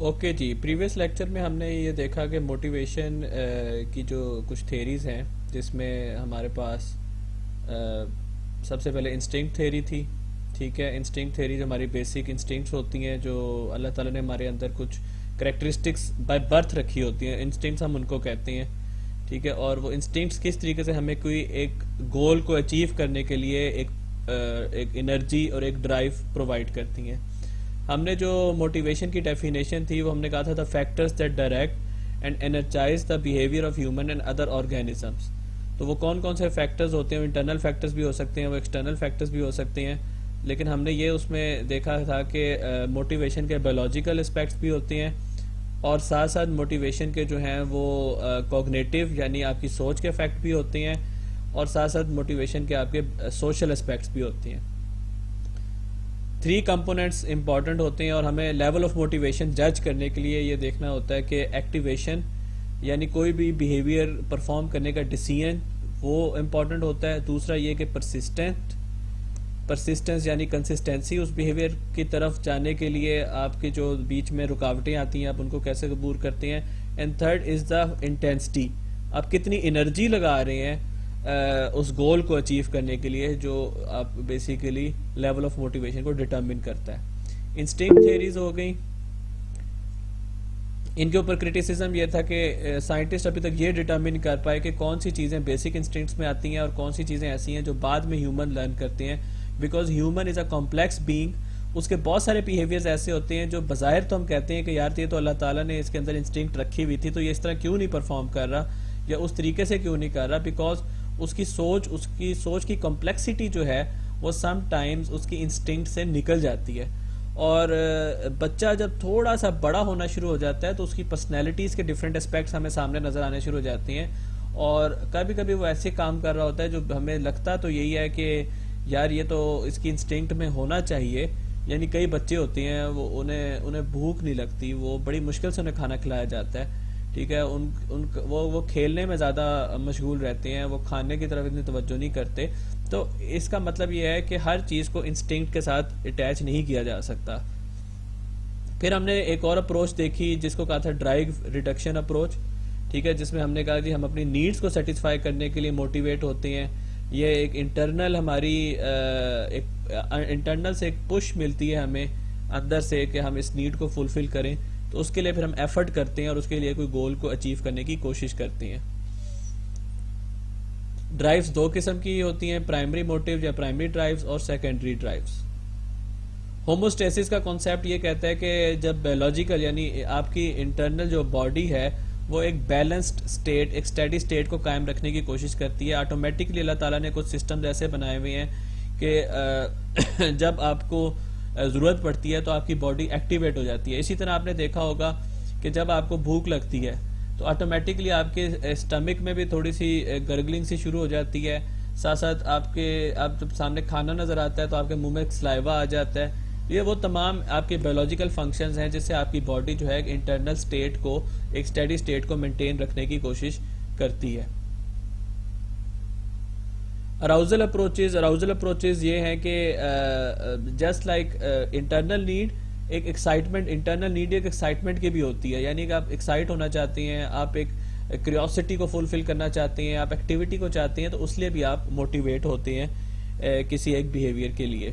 Okay جی، previous lecture میں ہم نے یہ دیکھا کہ موٹیویشن کی جو کچھ تھیریز ہیں، جس میں ہمارے پاس سب سے پہلے انسٹنکٹ تھیری تھی. ٹھیک ہے، انسٹنکٹ تھیری جو ہماری بیسک انسٹنکٹس ہوتی ہیں، جو اللہ تعالیٰ نے ہمارے اندر کچھ کریکٹرسٹکس بائی برتھ رکھی ہوتی ہیں، انسٹنکٹس ہم ان کو کہتے ہیں. ٹھیک ہے، اور وہ انسٹنکٹس کس طریقے سے ہمیں کوئی ایک گول کو اچیو کرنے کے لیے ایک انرجی اور ایک ڈرائیو پرووائڈ کرتی ہیں. ہم نے جو موٹیویشن کی ڈیفینیشن تھی وہ ہم نے کہا تھا factors that direct and energise the behaviour of human and other organisms. تو وہ کون کون سے فیکٹرز ہوتے ہیں؟ وہ انٹرنل فیکٹرز بھی ہو سکتے ہیں، وہ ایکسٹرنل فیکٹرز بھی ہو سکتے ہیں. لیکن ہم نے یہ اس میں دیکھا تھا کہ موٹیویشن کے بایولوجیکل اسپیکٹس بھی ہوتے ہیں، اور ساتھ ساتھ موٹیویشن کے جو ہیں وہ کوگنیٹیو یعنی آپ کی سوچ کے افیکٹ بھی ہوتے ہیں، اور ساتھ ساتھ موٹیویشن کے آپ کے سوشل اسپیکٹس بھی ہوتے ہیں. 3 کمپوننٹس امپورٹنٹ ہوتے ہیں، اور ہمیں لیول آف موٹیویشن جج کرنے کے لیے یہ دیکھنا ہوتا ہے کہ ایکٹیویشن یعنی کوئی بھی بیہیویئر پرفارم کرنے کا ڈیسیژن وہ امپورٹنٹ ہوتا ہے. دوسرا یہ کہ پرسسٹنس یعنی کنسسٹنسی اس بیہیویئر کی طرف جانے کے لیے آپ کے جو بیچ میں رکاوٹیں آتی ہیں آپ ان کو کیسے عبور کرتے ہیں. And third is the intensity, آپ کتنی انرجی لگا رہے ہیں اس گول کو اچیو کرنے کے لیے، جو آپ بیسیکلی لیول آف موٹیویشن کو ڈٹرمن کرتا ہے. انسٹنکٹ تھیریز ہو گئیں، ان کے اوپر کرٹیسزم یہ تھا کہ سائنٹسٹ ابھی تک یہ ڈٹرمن کر پائے کہ کون سی چیزیں بیسک انسٹنکٹس میں آتی ہیں اور کون سی چیزیں ایسی ہیں جو بعد میں ہیومن لرن کرتے ہیں. Because human is a complex being, اس کے بہت سارے بیہیویئرز ایسے ہوتے ہیں جو بظاہر تو ہم کہتے ہیں کہ یار یہ تو اللہ تعالیٰ نے اس کے اندر انسٹنکٹ رکھی ہوئی تھی، تو یہ اس طرح کیوں نہیں پرفارم کر رہا یا اس طریقے سے کیوں نہیں کر رہا. بیکاز اس کی سوچ کی کمپلیکسٹی جو ہے وہ سم ٹائمز اس کی انسٹنکٹ سے نکل جاتی ہے. اور بچہ جب تھوڑا سا بڑا ہونا شروع ہو جاتا ہے تو اس کی پرسنالٹیز کے ڈفرینٹ اسپیکٹس ہمیں سامنے نظر آنے شروع ہو جاتی ہیں، اور کبھی کبھی وہ ایسے کام کر رہا ہوتا ہے جو ہمیں لگتا تو یہی ہے کہ یار یہ تو اس کی انسٹنکٹ میں ہونا چاہیے. یعنی کئی بچے ہوتے ہیں وہ انہیں بھوک نہیں لگتی، وہ بڑی مشکل سے انہیں کھانا کھلایا جاتا ہے. ٹھیک ہے، وہ کھیلنے میں زیادہ مشغول رہتے ہیں، وہ کھانے کی طرف اتنی توجہ نہیں کرتے. تو اس کا مطلب یہ ہے کہ ہر چیز کو انسٹنکٹ کے ساتھ اٹیچ نہیں کیا جا سکتا. پھر ہم نے ایک اور اپروچ دیکھی جس کو کہا تھا ڈرائیو ریڈکشن اپروچ. ٹھیک ہے، جس میں ہم نے کہا کہ ہم اپنی نیڈز کو سیٹسفائی کرنے کے لیے موٹیویٹ ہوتے ہیں. یہ ایک انٹرنل ہماری انٹرنل سے ایک پش ملتی ہے ہمیں اندر سے کہ ہم اس نیڈ کو فلفل کریں، تو اس کے لیے پھر ہم ایفرٹ کرتے ہیں اور اس کے لیے کوئی گول کو اچیو کرنے کی کوشش کرتے ہیں. ڈرائیوز 2 قسم کی ہوتی ہیں، پرائمری موٹیو یا پرائمری ڈرائیوز اور سیکنڈری ڈرائیوز. ہوموسٹیسس کا کانسیپٹ یہ کہتا ہے کہ جب بایولوجیکل یعنی آپ کی انٹرنل جو باڈی ہے وہ ایک بیلنسڈ اسٹیٹ، ایک اسٹیڈی اسٹیٹ کو قائم رکھنے کی کوشش کرتی ہے. آٹومیٹکلی اللہ تعالیٰ نے کچھ سسٹمز ایسے بنائے ہوئے ہیں کہ جب آپ کو ضرورت پڑتی ہے تو آپ کی باڈی ایکٹیویٹ ہو جاتی ہے. اسی طرح آپ نے دیکھا ہوگا کہ جب آپ کو بھوک لگتی ہے تو آٹومیٹکلی آپ کے اسٹمک میں بھی تھوڑی سی گرگلنگ سی شروع ہو جاتی ہے. ساتھ ساتھ آپ جب سامنے کھانا نظر آتا ہے تو آپ کے منہ میں سلائیوا آ جاتا ہے. یہ وہ تمام آپ کے بایولوجیکل فنکشنز ہیں جس سے آپ کی باڈی جو ہے ایک انٹرنل اسٹیٹ کو، ایک اسٹیڈی اسٹیٹ کو مینٹین رکھنے کی کوشش کرتی ہے. اراؤزل اپروچز یہ ہیں کہ جسٹ لائک انٹرنل نیڈ ایک ایکسائٹمنٹ، انٹرنل نیڈ ایک ایکسائٹمنٹ کی بھی ہوتی ہے. یعنی کہ آپ ایکسائٹ ہونا چاہتے ہیں، آپ ایک کیوریوسٹی کو فلفل کرنا چاہتے ہیں، آپ ایکٹیویٹی کو چاہتے ہیں، تو اس لیے بھی آپ موٹیویٹ ہوتے ہیں کسی ایک بیہیویئر کے لیے.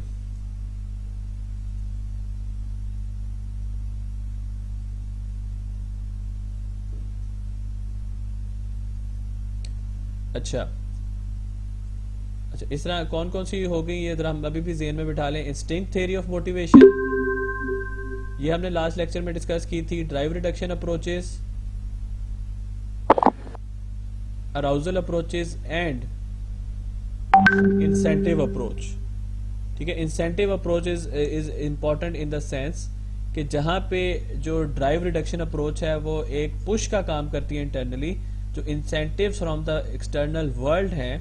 اچھا، اس طرح کون کون سی ہو گئی یہ ذرا ہم ابھی بھی ذہن میں بٹھا لیں. انسٹنکٹ تھیوری آف موٹیویشن یہ ہم نے لاسٹ لیکچر میں ڈسکس کی تھی. Drive reduction approaches, arousal approaches and incentive approach. ٹھیک ہے، incentive approach is important in the sense کہ جہاں پہ جو ڈرائیو ریڈکشن اپروچ ہے وہ ایک پش کا کام کرتی ہے انٹرنلی، جو incentives from the external world ہیں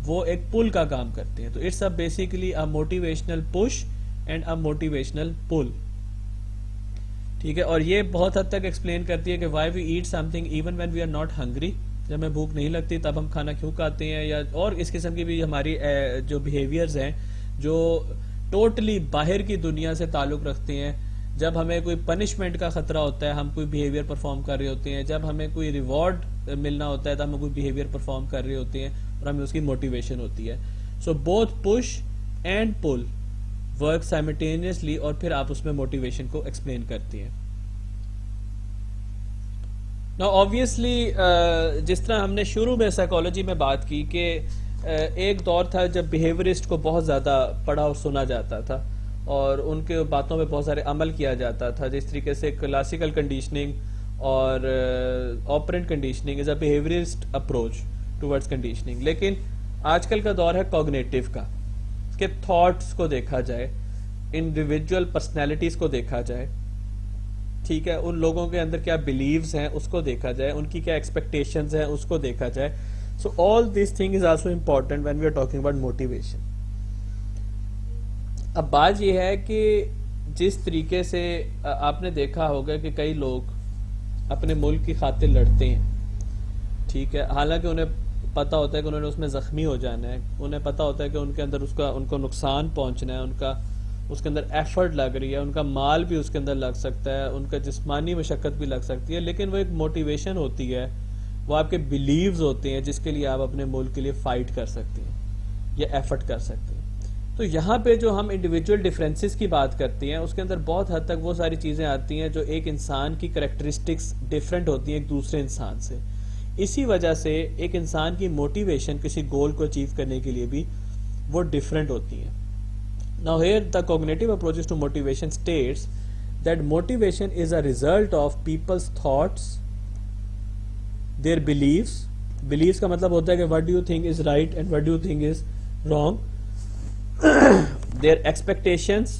وہ ایک پل کا کام کرتے ہیں. تو it's a basically a motivational push and a motivational pull. ٹھیک ہے، اور یہ بہت حد تک ایکسپلین کرتی ہے کہ why we eat something even when we are not hungry. جب ہمیں بھوک نہیں لگتی تب ہم کھانا کیوں کھاتے ہیں، یا اور اس قسم کی بھی ہماری جو بیہیویئرز ہیں جو ٹوٹلی باہر کی دنیا سے تعلق رکھتے ہیں. جب ہمیں کوئی پنشمنٹ کا خطرہ ہوتا ہے ہم کوئی بیہیویئر پرفارم کر رہے ہوتے ہیں, جب ہمیں کوئی ریوارڈ ملنا ہوتا ہے تو ہم کوئی بیہیویئر پرفارم کر رہے ہوتے ہیں اور ہمیں اس کی موٹیویشن ہوتی ہے. So both push and pull work simultaneously, اور پھر آپ اس میں موٹیویشن کو ایکسپلین کرتی ہیں. نا obviously جس طرح ہم نے شروع میں سائیکالوجی میں بات کی کہ ایک دور تھا جب بیہیورسٹ کو بہت زیادہ پڑھا اور سنا جاتا تھا اور ان کے باتوں پہ بہت سارے عمل کیا جاتا تھا, جس طریقے سے کلاسیکل کنڈیشننگ اور operant conditioning is a behaviourist approach towards conditioning. لیکن آج کل کا دور ہے کوگنیٹو کا, کہ تھاٹس کو دیکھا جائے, انڈیویجول پرسنالٹیز کو دیکھا جائے, ٹھیک ہے, ان لوگوں کے اندر کیا بلیوز ہیں اس کو دیکھا جائے, ان کی کیا ایکسپیکٹیشنز ہیں اس کو دیکھا جائے. So all this thing is also important when we are talking about motivation. اب بات یہ ہے کہ جس طریقے سے آپ نے دیکھا ہوگا کہ کئی لوگ اپنے ملک کی خاطر لڑتے ہیں, ٹھیک ہے, حالانکہ انہیں پتہ ہوتا ہے کہ انہوں نے اس میں زخمی ہو جانا ہے, انہیں پتہ ہوتا ہے کہ ان کے اندر ان کو نقصان پہنچنا ہے, اس کے اندر ایفرٹ لگ رہی ہے, ان کا مال بھی اس کے اندر لگ سکتا ہے, ان کا جسمانی مشقت بھی لگ سکتی ہے, لیکن وہ ایک موٹیویشن ہوتی ہے, وہ آپ کے بلیوز ہوتے ہیں جس کے لیے آپ اپنے ملک کے لیے فائٹ کر سکتے ہیں یا ایفرٹ کر سکتے ہیں. تو یہاں پہ جو ہم انڈیویجول ڈفرینسز کی بات کرتے ہیں اس کے اندر بہت حد تک وہ ساری چیزیں آتی ہیں جو ایک انسان کی کریکٹرسٹکس ڈفرینٹ ہوتی ہیں ایک دوسرے انسان سے. اسی وجہ سے ایک انسان کی موٹیویشن کسی گول کو اچیو کرنے کے لیے بھی وہ ڈفرینٹ ہوتی ہیں. Now here the cognitive approaches to motivation states that motivation is a result of people's thoughts, their beliefs. Beliefs کا مطلب ہوتا ہے کہ what do you think is right and what do you think is wrong, their expectations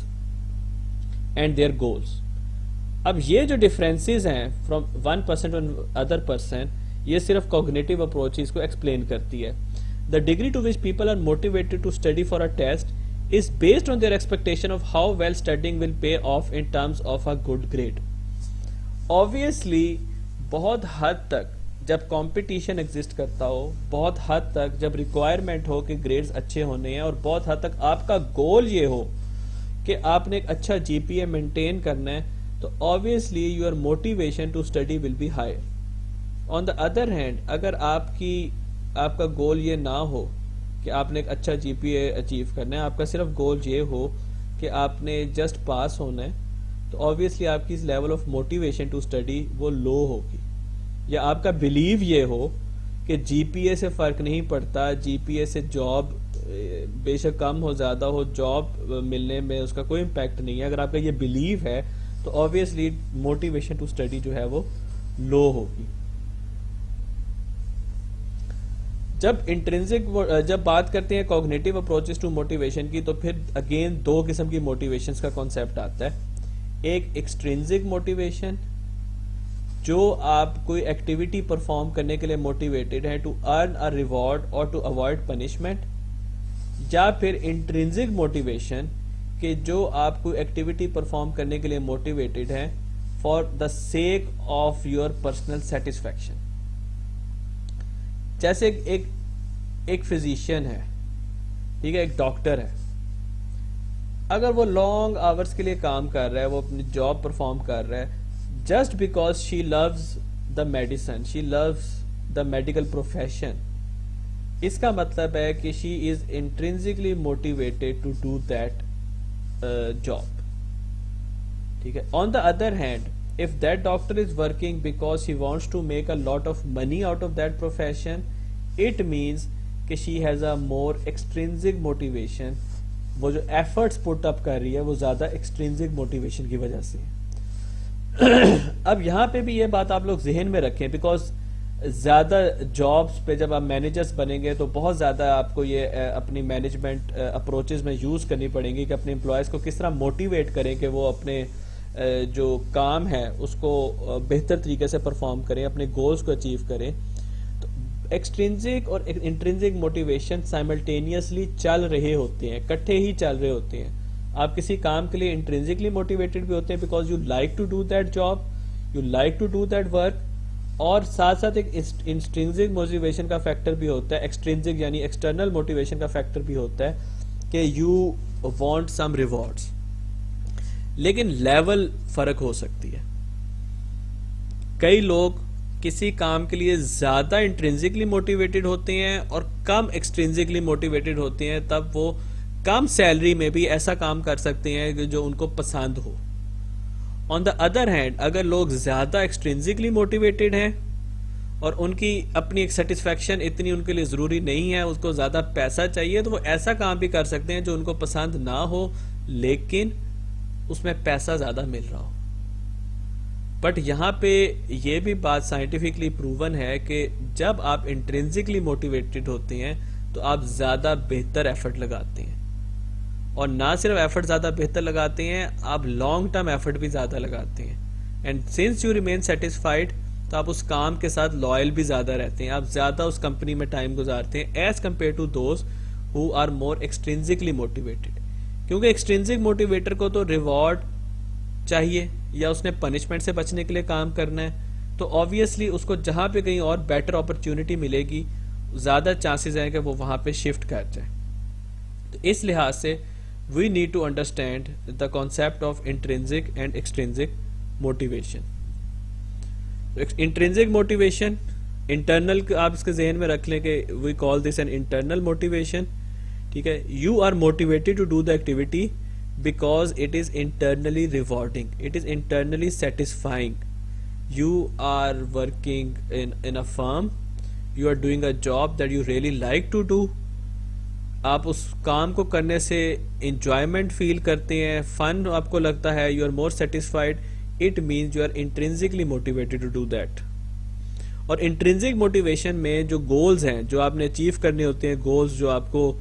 and their goals. اب یہ جو differences ہیں from one person to other person, یہ صرف cognitive approaches کو explain کرتی ہے. The degree to which people are motivated to study for a test is based on their expectation of how well studying will pay off in terms of a good grade. Obviously بہت حد تک جب competition exist کرتا ہو, بہت حد تک جب requirement ہو کہ گریڈز اچھے ہونے ہیں, اور بہت حد تک آپ کا گول یہ ہو کہ آپ نے ایک اچھا جی پی اے مینٹین کرنا ہے, تو obviously your motivation to study will be higher. On the other hand, اگر آپ کا گول یہ نہ ہو کہ آپ نے ایک اچھا جی پی اے اچیو کرنا ہے, آپ کا صرف گول یہ ہو کہ آپ نے جسٹ پاس ہونا ہے, تو obviously آپ کی level of motivation to study وہ لو ہوگی. یا آپ کا بلیو یہ ہو کہ جی پی اے سے فرق نہیں پڑتا, جی پی اے سے جاب بے شک کم ہو زیادہ ہو, جاب ملنے میں اس کا کوئی امپیکٹ نہیں ہے, اگر آپ کا یہ بلیو ہے تو obviously موٹیویشن ٹو اسٹڈی جو ہے وہ لو ہوگی. جب بات کرتے ہیں کوگنیٹو اپروچز ٹو موٹیویشن کی, تو پھر اگین دو قسم کی موٹیویشنز کا کانسیپٹ آتا ہے. ایک ایکسٹرینزک موٹیویشن, جو آپ کوئی ایکٹیویٹی پرفارم کرنے کے لیے موٹیویٹڈ ہیں ٹو ارن اے ریوارڈ اور ٹو اوائڈ پنشمنٹ, یا پھر انٹرنزک موٹیویشن کہ جو آپ کوئی ایکٹیویٹی پرفارم کرنے کے لیے موٹیویٹڈ ہیں for the sake of your personal satisfaction. جیسے ایک فزیشین ہے, ٹھیک ہے, ایک ڈاکٹر ہے, اگر وہ لانگ آورس کے لیے کام کر رہا ہے, وہ اپنی جاب پرفارم کر رہا ہے, just because she loves the medicine, she loves the medical profession, اس کا مطلب ہے کہ she is intrinsically motivated to do that job, ٹھیک ہے. On the other hand, if that doctor is working because he wants to make a lot of money out of that profession, it means کہ she has a more extrinsic motivation. وہ جو efforts put up کر رہی ہے وہ زیادہ extrinsic motivation کی وجہ سے. اب یہاں پہ بھی یہ بات آپ لوگ ذہن میں رکھیں, بیکاز زیادہ جابس پہ جب آپ مینیجرز بنیں گے تو بہت زیادہ آپ کو یہ اپنی مینجمنٹ اپروچز میں یوز کرنی پڑیں گی کہ اپنے امپلائیز کو کس طرح موٹیویٹ کریں کہ وہ اپنے جو کام ہے اس کو بہتر طریقے سے پرفارم کریں, اپنے گولز کو اچیو کریں. تو ایکسٹرنزک اور انٹرنزک موٹیویشن سائملٹینیسلی چل رہے ہوتے ہیں, اکٹھے ہی چل رہے ہوتے ہیں. آپ کسی کام کے لیے انٹرنزکلی موٹیویٹڈ بھی ہوتے ہیں because you like to do that job, you like to do that work, اور ساتھ ساتھ ایک انٹرنزک موٹیویشن کا فیکٹر بھی ہوتا ہے, ایکسٹرنزک یعنی ایکسٹرنل موٹیویشن کا فیکٹر بھی ہوتا ہے کہ یو وانٹ سم ریوارڈس. لیکن لیول فرق ہو سکتی ہے. کئی لوگ کسی کام کے لیے زیادہ انٹرنسکلی موٹیویٹڈ ہوتے ہیں اور کم ایکسٹرنسکلی موٹیویٹڈ ہوتے ہیں, تب وہ کم سیلری میں بھی ایسا کام کر سکتے ہیں جو ان کو پسند ہو. آن دا ادر ہینڈ, اگر لوگ زیادہ ایکسٹرنسکلی موٹیویٹڈ ہیں اور ان کی اپنی ایک سیٹسفیکشن اتنی ان کے لیے ضروری نہیں ہے, اس کو زیادہ پیسہ چاہیے, تو وہ ایسا کام بھی کر سکتے ہیں جو ان کو پسند نہ ہو لیکن اس میں پیسہ زیادہ مل رہا ہو. بٹ یہاں پہ یہ بھی بات سائنٹیفکلی پروون ہے کہ جب آپ انٹرنسکلی موٹیویٹڈ ہوتے ہیں تو آپ زیادہ بہتر ایفرٹ لگاتے ہیں, اور نہ صرف ایفرٹ زیادہ بہتر لگاتے ہیں, آپ لانگ ٹرم ایفرٹ بھی زیادہ لگاتے ہیں. And since you remain satisfied, تو آپ اس کام کے ساتھ لائل بھی زیادہ رہتے ہیں, آپ زیادہ اس کمپنی میں ٹائم گزارتے ہیں as compare to those who are more extrinsically motivated. کیونکہ ایکسٹرنسک موٹیویٹر کو تو ریوارڈ چاہیے یا اس نے پنشمنٹ سے بچنے کے لیے کام کرنا ہے, تو آبویسلی اس کو جہاں پہ کہیں اور بیٹر اپرچونٹی ملے گی, زیادہ چانسز ہیں کہ وہ وہاں پہ شفٹ کر جائے. تو اس لحاظ سے we need to understand the concept of intrinsic and extrinsic motivation. Intrinsic motivation, internal, آپ اس کے ذہن میں رکھ لیں کہ we call this an internal motivation. ٹھیک ہے, you are motivated to do the activity because it is internally rewarding, it is internally satisfying. You are working in a firm, you are doing a job that you really like to do. آپ اس کام کو کرنے سے enjoyment فیل کرتے ہیں, فن آپ کو لگتا ہے, you are more satisfied, it means you are intrinsically motivated to do that. اور انٹرنسک موٹیویشن میں جو گولز ہیں جو آپ نے اچیو کرنے ہوتے ہیں, گولز جو آپ کو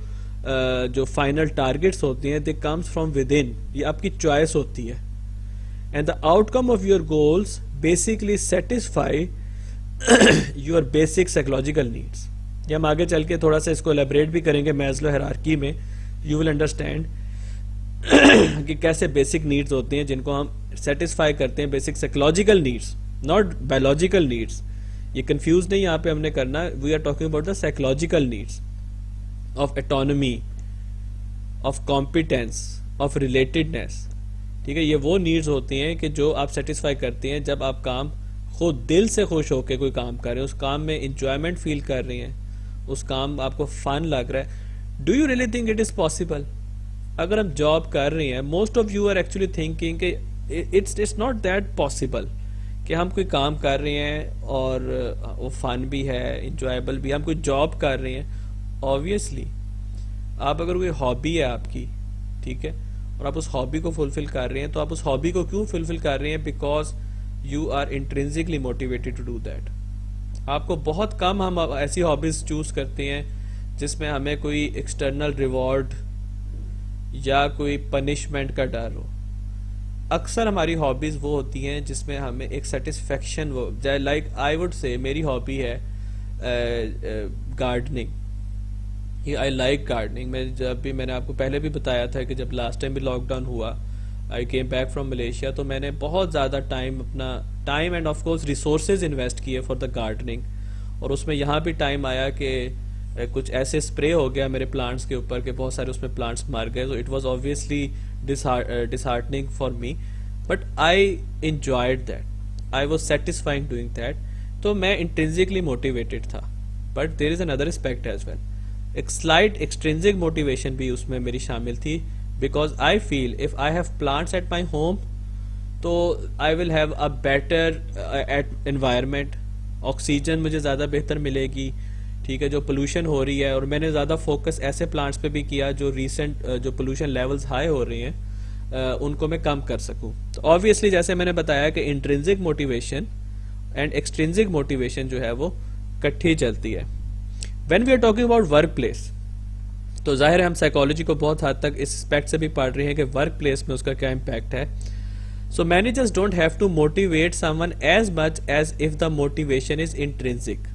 جو فائنل ٹارگیٹس ہوتے ہیں, دے کمز فرام ود ان, یہ آپ کی چوائس ہوتی ہے. And the out come of your goals basically satisfy your basic psychological needs. یہ ہم آگے چل کے تھوڑا سا اس کو ایلیبریٹ بھی کریں گے میزلو ہیرارکی میں, یو ول انڈرسٹینڈ کہ کیسے بیسک نیڈز ہوتے ہیں جن کو ہم سیٹسفائی کرتے ہیں, basic psychological needs, not biological needs. یہ کنفیوز نہیں یہاں پہ ہم نے کرنا, we are talking about the psychological needs of autonomy, of competence, of relatedness. ٹھیک ہے, یہ وہ نیڈز ہوتی ہیں کہ جو آپ سیٹسفائی کرتے ہیں جب آپ کام خود دل سے خوش ہو کے کوئی کام کر رہے ہیں, اس کام میں انجوائمنٹ فیل کر رہے ہیں, اس کام آپ کو فن لگ رہا ہے. Do you really think it is possible? اگر ہم جاب کر رہے ہیں, most of you are actually thinking کہ اٹس ناٹ دیٹ پاسبل کہ ہم کوئی کام کر رہے ہیں اور وہ فن بھی ہے, انجوائبل بھی, ہم کوئی جاب کر رہے ہیں. آبویسلی آپ اگر کوئی ہابی ہے آپ کی, ٹھیک ہے, اور آپ اس ہابی کو فلفل کر رہے ہیں, تو آپ اس ہابی کو کیوں فلفل کر رہے ہیں؟ Because you are intrinsically motivated to do that. آپ کو بہت کم ہم ایسی ہابیز چوز کرتے ہیں جس میں ہمیں کوئی ایکسٹرنل ریوارڈ یا کوئی پنشمنٹ کا ڈر ہو. اکثر ہماری ہابیز وہ ہوتی ہیں جس میں ہمیں ایک سیٹسفیکشن, وہ لائک آئی وڈ سے میری ہابی ہے گارڈننگ. I like gardening. میں نے آپ کو پہلے بھی بتایا تھا کہ جب لاسٹ ٹائم بھی لاک ڈاؤن ہوا, I came back from Malaysia, تو میں نے بہت زیادہ time and of course resources invest کیے فار دا گارڈننگ. اور اس میں یہاں بھی ٹائم آیا کہ کچھ ایسے اسپرے ہو گیا میرے پلانٹس کے اوپر کہ بہت سارے اس میں پلانٹس مر گئے. تو it was obviously disheartening for me, but I enjoyed that, I was satisfying doing that. تو میں انٹرنسکلی موٹیویٹڈ تھا. But there is another aspect as well, ایک سلائٹ ایکسٹرنسک موٹیویشن بھی اس میں میری شامل تھی. Because I feel if I have plants at my home, تو I will have a better environment, oxygen مجھے زیادہ بہتر ملے گی. ٹھیک ہے, جو پولوشن ہو رہی ہے, اور میں نے زیادہ فوکس ایسے پلانٹس پہ بھی کیا جو ریسنٹ جو پولوشن لیولز ہائی ہو رہی ہیں ان کو میں کم کر سکوں. تو آبویسلی جیسے میں نے بتایا کہ انٹرنسک موٹیویشن اینڈ ایکسٹرنسک موٹیویشن جو ہے وہ کٹھی چلتی ہے. When we are talking about work place, تو ظاہر ہے ہم سائیکالوجی کو بہت حد تک اس اسپیکٹ سے بھی پڑھ رہے ہیں کہ ورک پلیس میں اس کا کیا امپیکٹ ہے. So managers don't have to motivate someone as much as if the motivation is intrinsic.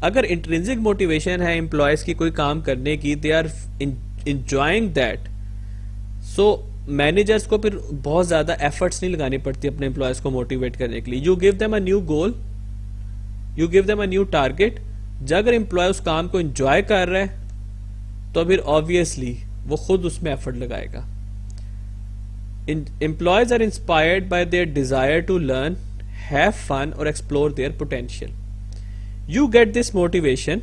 اگر انٹرنسک موٹیویشن ہے امپلائیز کی کوئی کام کرنے کی, they are enjoying that, so managers کو پھر بہت زیادہ ایفرٹس نہیں لگانی پڑتی اپنے امپلائیز کو موٹیویٹ کرنے کے لیے. You give them a new goal, you give them a new target. جب اگر امپلائی اس کام کو انجوائے کر رہا ہے تو پھر آبویسلی وہ خود اس میں ایفرٹ لگائے گا. Employees are inspired by their desire to learn, have fun or explore their potential. You get this motivation.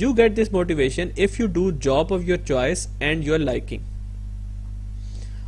You get this motivation if you do job of your choice and your liking.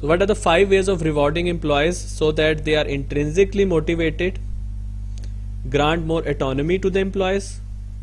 So what are the 5 ways of rewarding employees so that they are intrinsically motivated? Grant more autonomy to the employees.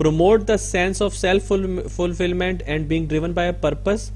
Promote the sense of self fulfillment and being driven by a purpose.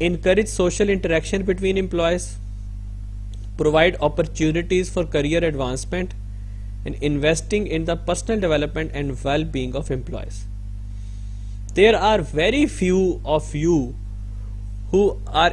Encourage social interaction between employees, provide opportunities for career advancement, and investing in the personal development and well-being of employees. There are very few of you who are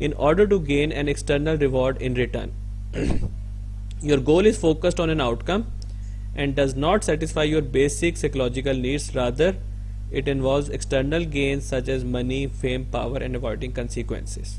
in order to gain an external reward in return. Your goal is focused on an outcome and does not satisfy your basic psychological needs. Rather, it involves external gains such as money, fame, power, and avoiding consequences.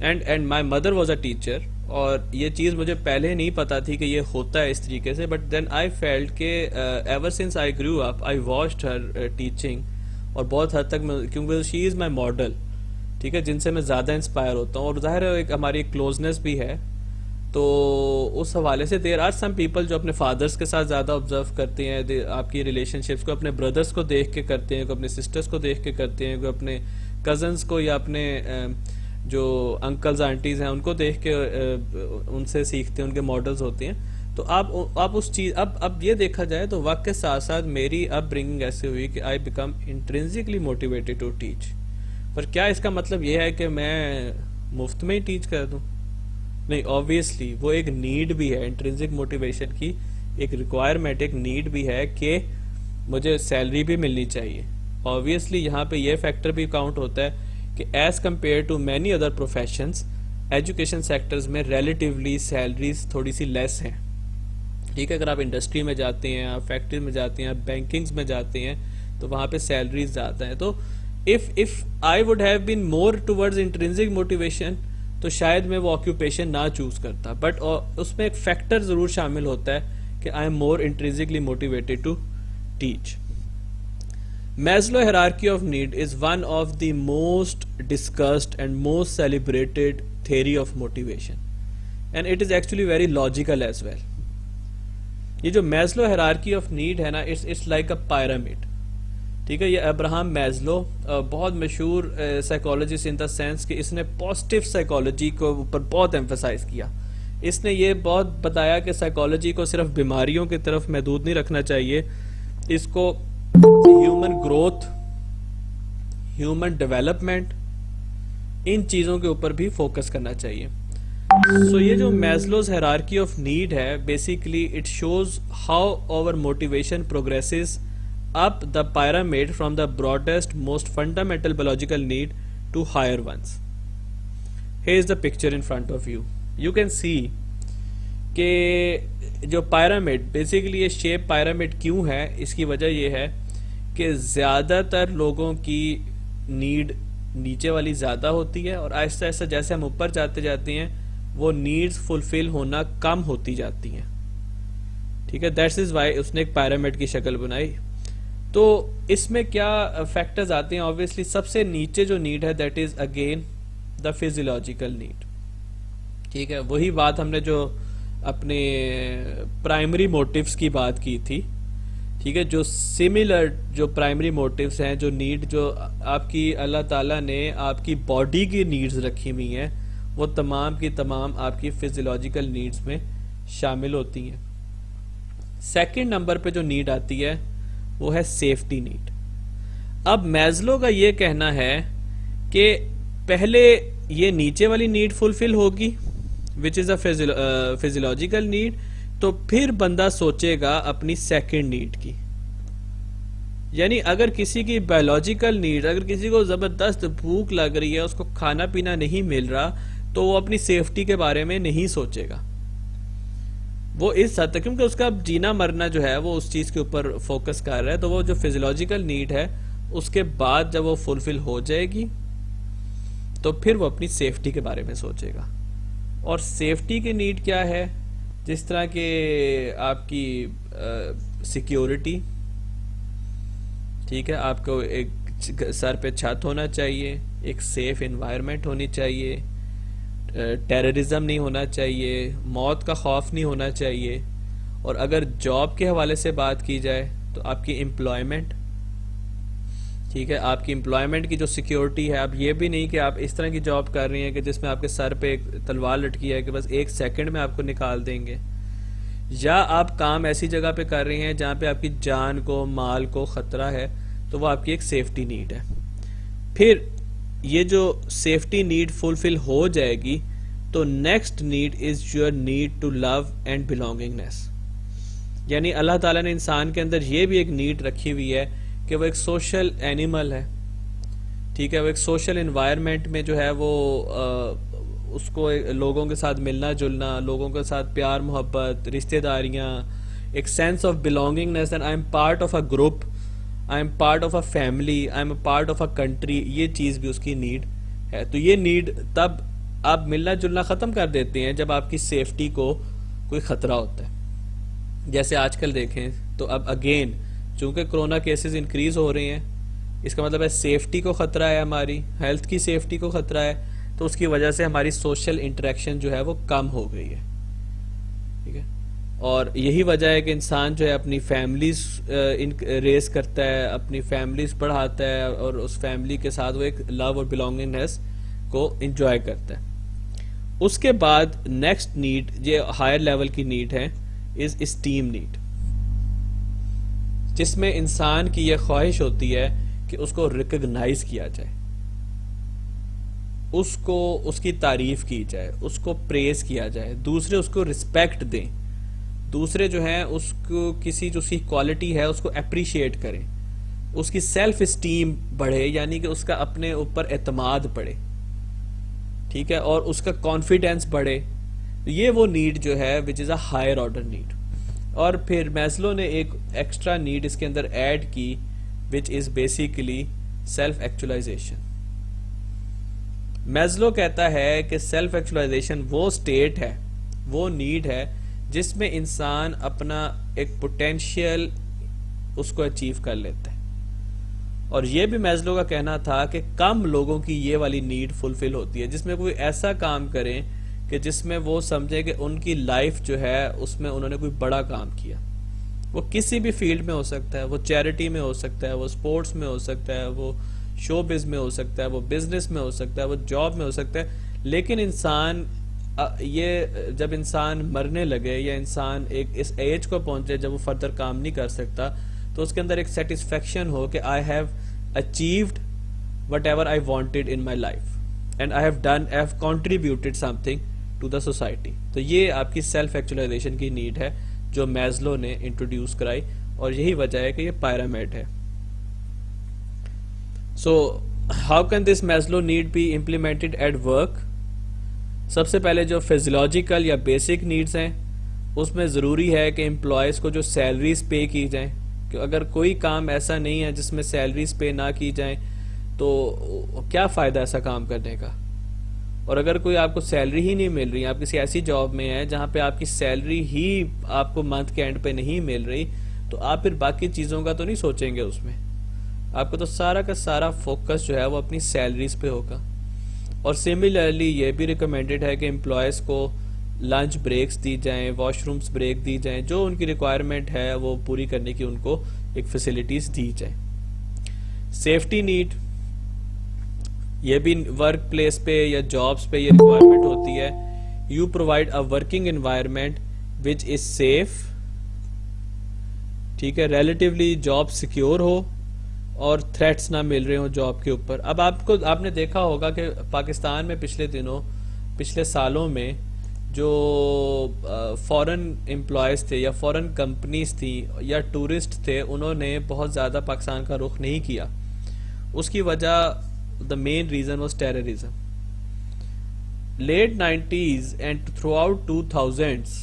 And my mother was a teacher, اور یہ چیز مجھے پہلے نہیں پتا تھی کہ یہ ہوتا ہے اس طریقے سے، بٹ دین آئی فیلٹ کہ ever since I grow up I watched her teaching, اور بہت حد تک میں، کیونکہ شی از مائی ماڈل، ٹھیک ہے، جن سے میں زیادہ انسپائر ہوتا ہوں، اور ظاہر ہے ایک ہماری کلوزنس بھی ہے، تو اس حوالے سے دیر آر سم پیپل جو اپنے فادرس کے ساتھ زیادہ آبزرو کرتے ہیں، آپ کی ریلیشن شپس کو اپنے بردرس کو دیکھ کے کرتے ہیں، کوئی اپنے سسٹرس کو دیکھ کے کرتے ہیں، کوئی اپنے کزنس کو یا اپنے جو انکلز آنٹیز ہیں ان کو دیکھ کے ان سے سیکھتے ہیں، ان کے ماڈلز ہوتے ہیں. تو آپ اس چیز اب یہ دیکھا جائے تو وقت کے ساتھ ساتھ میری اپ برنگنگ ایسے ہوئی کہ I became intrinsically motivated to teach. پر کیا اس کا مطلب یہ ہے کہ میں مفت میں ہی ٹیچ کر دوں؟ نہیں، آبویسلی وہ ایک نیڈ بھی ہے، انٹرنسک موٹیویشن کی ایک ریکوائرمنٹ، ایک نیڈ بھی ہے کہ مجھے سیلری بھی ملنی چاہیے. آبویسلی یہاں پہ یہ فیکٹر بھی کاؤنٹ ہوتا ہے کہ as compare to many other professions, education sectors میں ریلیٹیولی سیلریز تھوڑی سی لیس ہیں. ٹھیک ہے، اگر آپ انڈسٹری میں جاتے ہیں، آپ فیکٹری میں جاتے ہیں، آپ بینکنگز میں جاتے ہیں، تو وہاں پہ سیلریز زیادہ ہیں. تو if I would have been more towards intrinsic motivation تو شاید میں وہ آکیوپیشن نہ چوز کرتا، بٹ اس میں ایک فیکٹر ضرور شامل ہوتا ہے کہ I am more intrinsically motivated to teach. Maslow hierarchy of need is one of the most discussed and most celebrated theory of motivation, and it is actually very logical as well. یہ جو Maslow hierarchy of need ہے نا، it's like a pyramid. ٹھیک ہے، یہ Abraham Maslow بہت مشہور psychologist in the sense کہ اس نے پازیٹیو سائیکالوجی کو اوپر بہت ایمفسائز کیا. اس نے یہ بہت بتایا کہ سائیکالوجی کو صرف بیماریوں کی طرف محدود نہیں رکھنا چاہیے، اس کو ہیومن گروتھ، ہیومن ڈیولپمنٹ، ان چیزوں کے اوپر بھی فوکس کرنا چاہیے. سو یہ جو میزلوز ہیرارکی آف نیڈ ہے، basically it shows how our motivation progresses up the pyramid from the broadest, most fundamental biological need to higher ones. Here is the picture in front of you. You can see کہ جو pyramid basically یہ shape pyramid کیوں ہے، اس کی وجہ یہ ہے کہ زیادہ تر لوگوں کی نیڈ نیچے والی زیادہ ہوتی ہے، اور آہستہ آہستہ جیسے ہم اوپر جاتے جاتے ہیں وہ نیڈز فلفل ہونا کم ہوتی جاتی ہیں. ٹھیک ہے، دیٹس از وائی اس نے ایک pyramid کی شکل بنائی. تو اس میں کیا فیکٹرز آتے ہیں؟ آبویسلی سب سے نیچے جو نیڈ ہے that is again the physiological need. ٹھیک ہے، وہی بات ہم نے جو اپنے پرائمری موٹیوز کی بات کی تھی. ٹھیک ہے، جو سملر جو پرائمری موٹیوز ہیں، جو نیڈ جو آپ کی اللہ تعالیٰ نے آپ کی باڈی کی نیڈز رکھی ہوئی ہیں، وہ تمام کی تمام آپ کی فزیولوجیکل نیڈز میں شامل ہوتی ہیں. سیکنڈ نمبر پہ جو نیڈ آتی ہے وہ ہے سیفٹی نیڈ. اب میزلو کا یہ کہنا ہے کہ پہلے یہ نیچے والی نیڈ فلفل ہوگی وچ از اے فزیولوجیکل نیڈ، تو پھر بندہ سوچے گا اپنی سیکنڈ نیڈ کی. یعنی اگر کسی کی بایولوجیکل نیڈ، اگر کسی کو زبردست بھوک لگ رہی ہے، اس کو کھانا پینا نہیں مل رہا، تو وہ اپنی سیفٹی کے بارے میں نہیں سوچے گا. وہ اس حد تک، کیونکہ اس کا جینا مرنا جو ہے وہ اس چیز کے اوپر فوکس کر رہا ہے، تو وہ جو فزیولوجیکل نیڈ ہے اس کے بعد جب وہ فلفل ہو جائے گی تو پھر وہ اپنی سیفٹی کے بارے میں سوچے گا. اور سیفٹی کی نیڈ کیا ہے؟ جس طرح کہ آپ کی سیکیورٹی، ٹھیک ہے، آپ کو ایک سر پہ چھت ہونا چاہیے، ایک سیف انوائرمنٹ ہونی چاہیے، ٹیررزم نہیں ہونا چاہیے، موت کا خوف نہیں ہونا چاہیے. اور اگر جاب کے حوالے سے بات کی جائے تو آپ کی امپلائمنٹ، ٹھیک ہے، آپ کی امپلائمنٹ کی جو سیکیورٹی ہے. اب یہ بھی نہیں کہ آپ اس طرح کی جاب کر رہی ہیں کہ جس میں آپ کے سر پہ ایک تلوار لٹکی ہے کہ بس ایک سیکنڈ میں آپ کو نکال دیں گے، یا آپ کام ایسی جگہ پہ کر رہے ہیں جہاں پہ آپ کی جان کو، مال کو خطرہ ہے، تو وہ آپ کی ایک سیفٹی نیڈ ہے. پھر یہ جو سیفٹی نیڈ فلفل ہو جائے گی تو next need is your need to love and belongingness. یعنی اللہ تعالیٰ نے انسان کے اندر یہ بھی ایک نیڈ رکھی ہوئی ہے کہ وہ ایک سوشل اینیمل ہے. ٹھیک ہے، وہ ایک سوشل انوائرمنٹ میں جو ہے وہ اس کو لوگوں کے ساتھ ملنا جلنا، لوگوں کے ساتھ پیار محبت، رشتہ داریاں، ایک sense of belongingness, and I am part of a group, I am part of a family, I am a part of a country. یہ چیز بھی اس کی نیڈ ہے. تو یہ نیڈ تب آپ ملنا جلنا ختم کر دیتے ہیں جب آپ کی سیفٹی کو کوئی خطرہ ہوتا ہے. جیسے آج کل دیکھیں تو اب اگین چونکہ کرونا کیسز انکریز ہو رہے ہیں، اس کا مطلب ہے سیفٹی کو خطرہ ہے، ہماری ہیلتھ کی سیفٹی کو خطرہ ہے، تو اس کی وجہ سے ہماری سوشل انٹریکشن جو ہے وہ کم ہو گئی ہے. ٹھیک ہے، اور یہی وجہ ہے کہ انسان جو ہے اپنی فیملیز ریز کرتا ہے، اپنی فیملیز پڑھاتا ہے، اور اس فیملی کے ساتھ وہ ایک لو اور بلونگنگنیس کو انجوائے کرتا ہے. اس کے بعد نیکسٹ نیڈ، یہ ہائر لیول کی نیڈ ہے، از اسٹیم نیڈ، جس میں انسان کی یہ خواہش ہوتی ہے کہ اس کو ریکگنائز کیا جائے، اس کو اس کی تعریف کی جائے، اس کو پریز کیا جائے، دوسرے اس کو رسپیکٹ دیں، دوسرے جو ہیں اس کو کسی جو اس کی کوالٹی ہے اس کو اپریشیٹ کریں، اس کی سیلف اسٹیم بڑھے، یعنی کہ اس کا اپنے اوپر اعتماد بڑھے. ٹھیک ہے، اور اس کا کانفیڈینس بڑھے. یہ وہ نیڈ جو ہے وچ از اے ہائر آرڈر نیڈ. اور پھر میزلو نے ایک ایکسٹرا نیڈ اس کے اندر ایڈ کی which is basically self actualization. Maslow کہتا ہے کہ سیلف ایکچولائزیشن وہ سٹیٹ ہے، وہ نیڈ ہے جس میں انسان اپنا ایک پوٹینشیل اس کو اچیو کر لیتا ہے. اور یہ بھی میزلو کا کہنا تھا کہ کم لوگوں کی یہ والی نیڈ فلفل ہوتی ہے، جس میں کوئی ایسا کام کریں کہ جس میں وہ سمجھے کہ ان کی لائف جو ہے اس میں انہوں نے کوئی بڑا کام کیا. وہ کسی بھی فیلڈ میں ہو سکتا ہے، وہ چیریٹی میں ہو سکتا ہے، وہ سپورٹس میں ہو سکتا ہے، وہ شو بز میں ہو سکتا ہے، وہ بزنس میں ہو سکتا ہے، وہ جاب میں ہو سکتا ہے. لیکن انسان یہ جب انسان مرنے لگے یا انسان ایک اس ایج کو پہنچے جب وہ فردر کام نہیں کر سکتا، تو اس کے اندر ایک سیٹسفیکشن ہو کہ I have achieved whatever I wanted in my life and I have contributed something to the society. تو یہ آپ کی سیلف ایکچولائزیشن کی نیڈ ہے جو میزلو نے انٹروڈیوس کرائی، اور یہی وجہ ہے کہ یہ پیرامڈ ہے. So how can this Maslow need be implemented at work? سب سے پہلے جو فزیولوجیکل یا بیسک نیڈز ہیں اس میں ضروری ہے کہ امپلائیز کو جو سیلریز پے کی جائیں، کہ اگر کوئی کام ایسا نہیں ہے جس میں سیلریز پے نہ کی جائیں تو کیا فائدہ ایسا کام کرنے کا. اور اگر کوئی آپ کو سیلری ہی نہیں مل رہی، آپ کسی ایسی جاب میں ہیں جہاں پہ آپ کی سیلری ہی آپ کو منتھ کے اینڈ پہ نہیں مل رہی، تو آپ پھر باقی چیزوں کا تو نہیں سوچیں گے. اس میں آپ کو تو سارا کا سارا فوکس جو ہے وہ اپنی سیلریز پہ ہوگا. اور سملرلی یہ بھی ریکمینڈڈ ہے کہ امپلائیز کو لنچ بریکس دی جائیں، واش رومز بریک دی جائیں، جو ان کی ریکوائرمنٹ ہے وہ پوری کرنے کی ان کو ایک فیسلٹیز دی جائیں. سیفٹی نیڈ، یہ بھی ورک پلیس پہ یا جابس پہ یہ ریکوائرمنٹ ہوتی ہے. You provide a working environment which is safe. ٹھیک ہے، ریلیٹیولی جاب سیکیور ہو اور تھریٹس نہ مل رہے ہوں جاب کے اوپر. اب آپ نے دیکھا ہوگا کہ پاکستان میں پچھلے سالوں میں جو فورن امپلائیز تھے یا فورن کمپنیز تھیں یا ٹورسٹ تھے، انہوں نے بہت زیادہ پاکستان کا رخ نہیں کیا. اس کی وجہ the main reason was terrorism. Late 90s and throughout 2000s